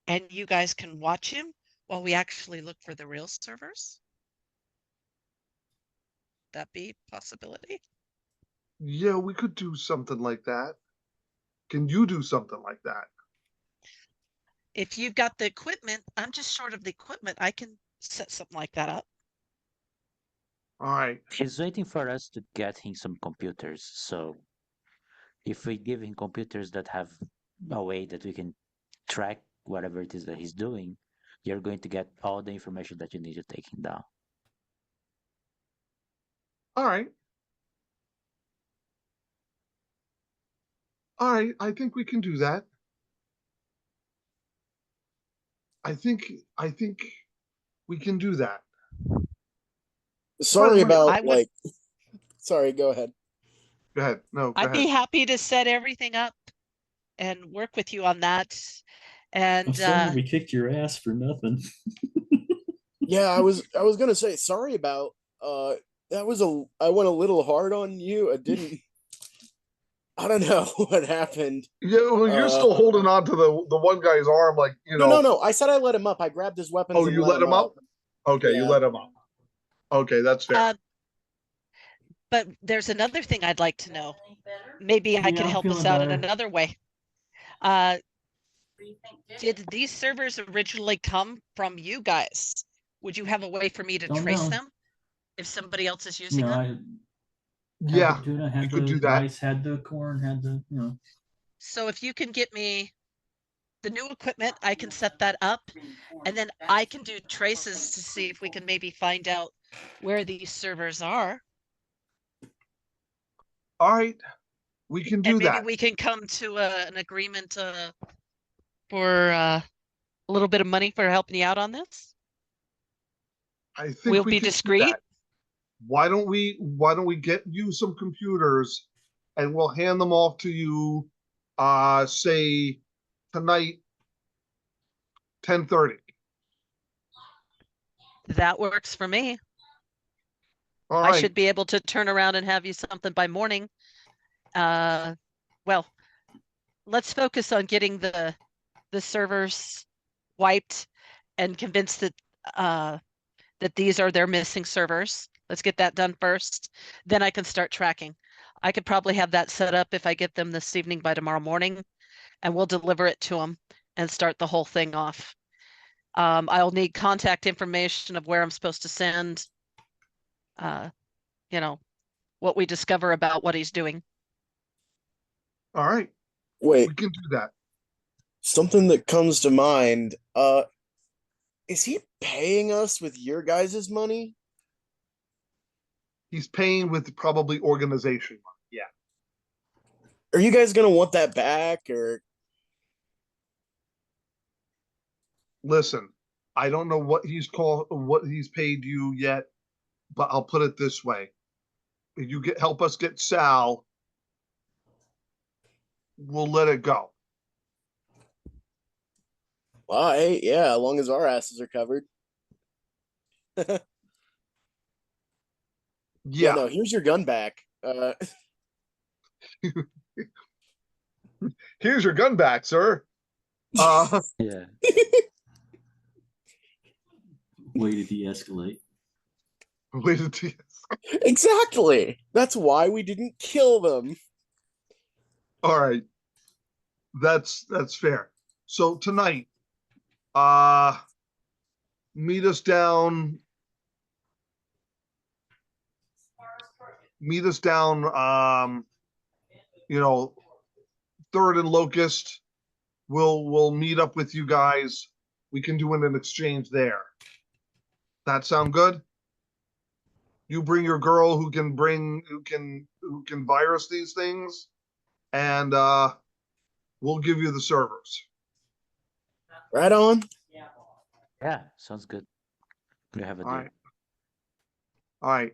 and you guys can watch him while we actually look for the real servers? That be a possibility? Yeah, we could do something like that. Can you do something like that? If you've got the equipment, I'm just short of the equipment. I can set something like that up. All right. He's waiting for us to get him some computers. So if we give him computers that have a way that we can track whatever it is that he's doing, you're going to get all the information that you need to take him down. All right. All right. I think we can do that. I think we can do that. Sorry By the way, about I would- like. Sorry, go ahead. Go ahead. No, go I'd ahead. be happy to set everything up and work with you on that. I'm And sorry we kicked your ass for nothing. Yeah, I was gonna say sorry about that was I went a little hard on you. I didn't. I don't know what happened. Yeah, well, you're still holding on to the one guy's arm, like No. I said I let him up. I grabbed his weapons. Oh, and you let him up? Okay, you Yeah. let him up. Okay, that's fair. but there's another thing I'd like to know. Maybe I Yeah, could I'm help us feeling out in better. another way. Did these servers originally come from you guys? Would you have a way for me to Don't trace know. them if somebody else is You using know, them? I had Yeah, the tuna, had could the do that. rice, had the corn, had the, you know. So if you can get me the new equipment, I can set that up, and then I can do traces to see if we can maybe find out where these servers are. All right, we can do And maybe that. we can come to an agreement for a little bit of money for helping you out on this. I think We'll we be can do discreet. that. Why don't we get you some computers and we'll hand them off to you say tonight 10:30. That works for me. All I right. should be able to turn around and have you something by morning. Well, let's focus on getting the servers wiped and convinced that that these are their missing servers. Let's get that done first. Then I can start tracking. I could probably have that set up if I get them this evening by tomorrow morning, and we'll deliver it to them and start the whole thing off. I'll need contact information of where I'm supposed to send, you know, what we discover about what he's doing. All right, Wait, we can do that. something that comes to mind. Is he paying us with your guys' money? He's paying with probably organization money. Yeah. Are you guys gonna want that back, or Listen, I don't know what he's paid you yet, but I'll put it this way: if you help us get Sal, we'll let it go. well, hey, yeah, as long as our asses are covered. Yeah, no, here's your gun back. Here's your gun back, sir. Yeah. Way to de-escalate. Waited to Exactly. That's why we didn't kill them. All right. That's fair. So tonight, meet us down. Meet us down. You know, Third and Locust. We'll meet up with you guys. We can do an exchange there. That sound good? You bring your girl who can virus these things, and we'll give you the servers. Right on. Yeah, sounds good. We have a All deal. right. All right.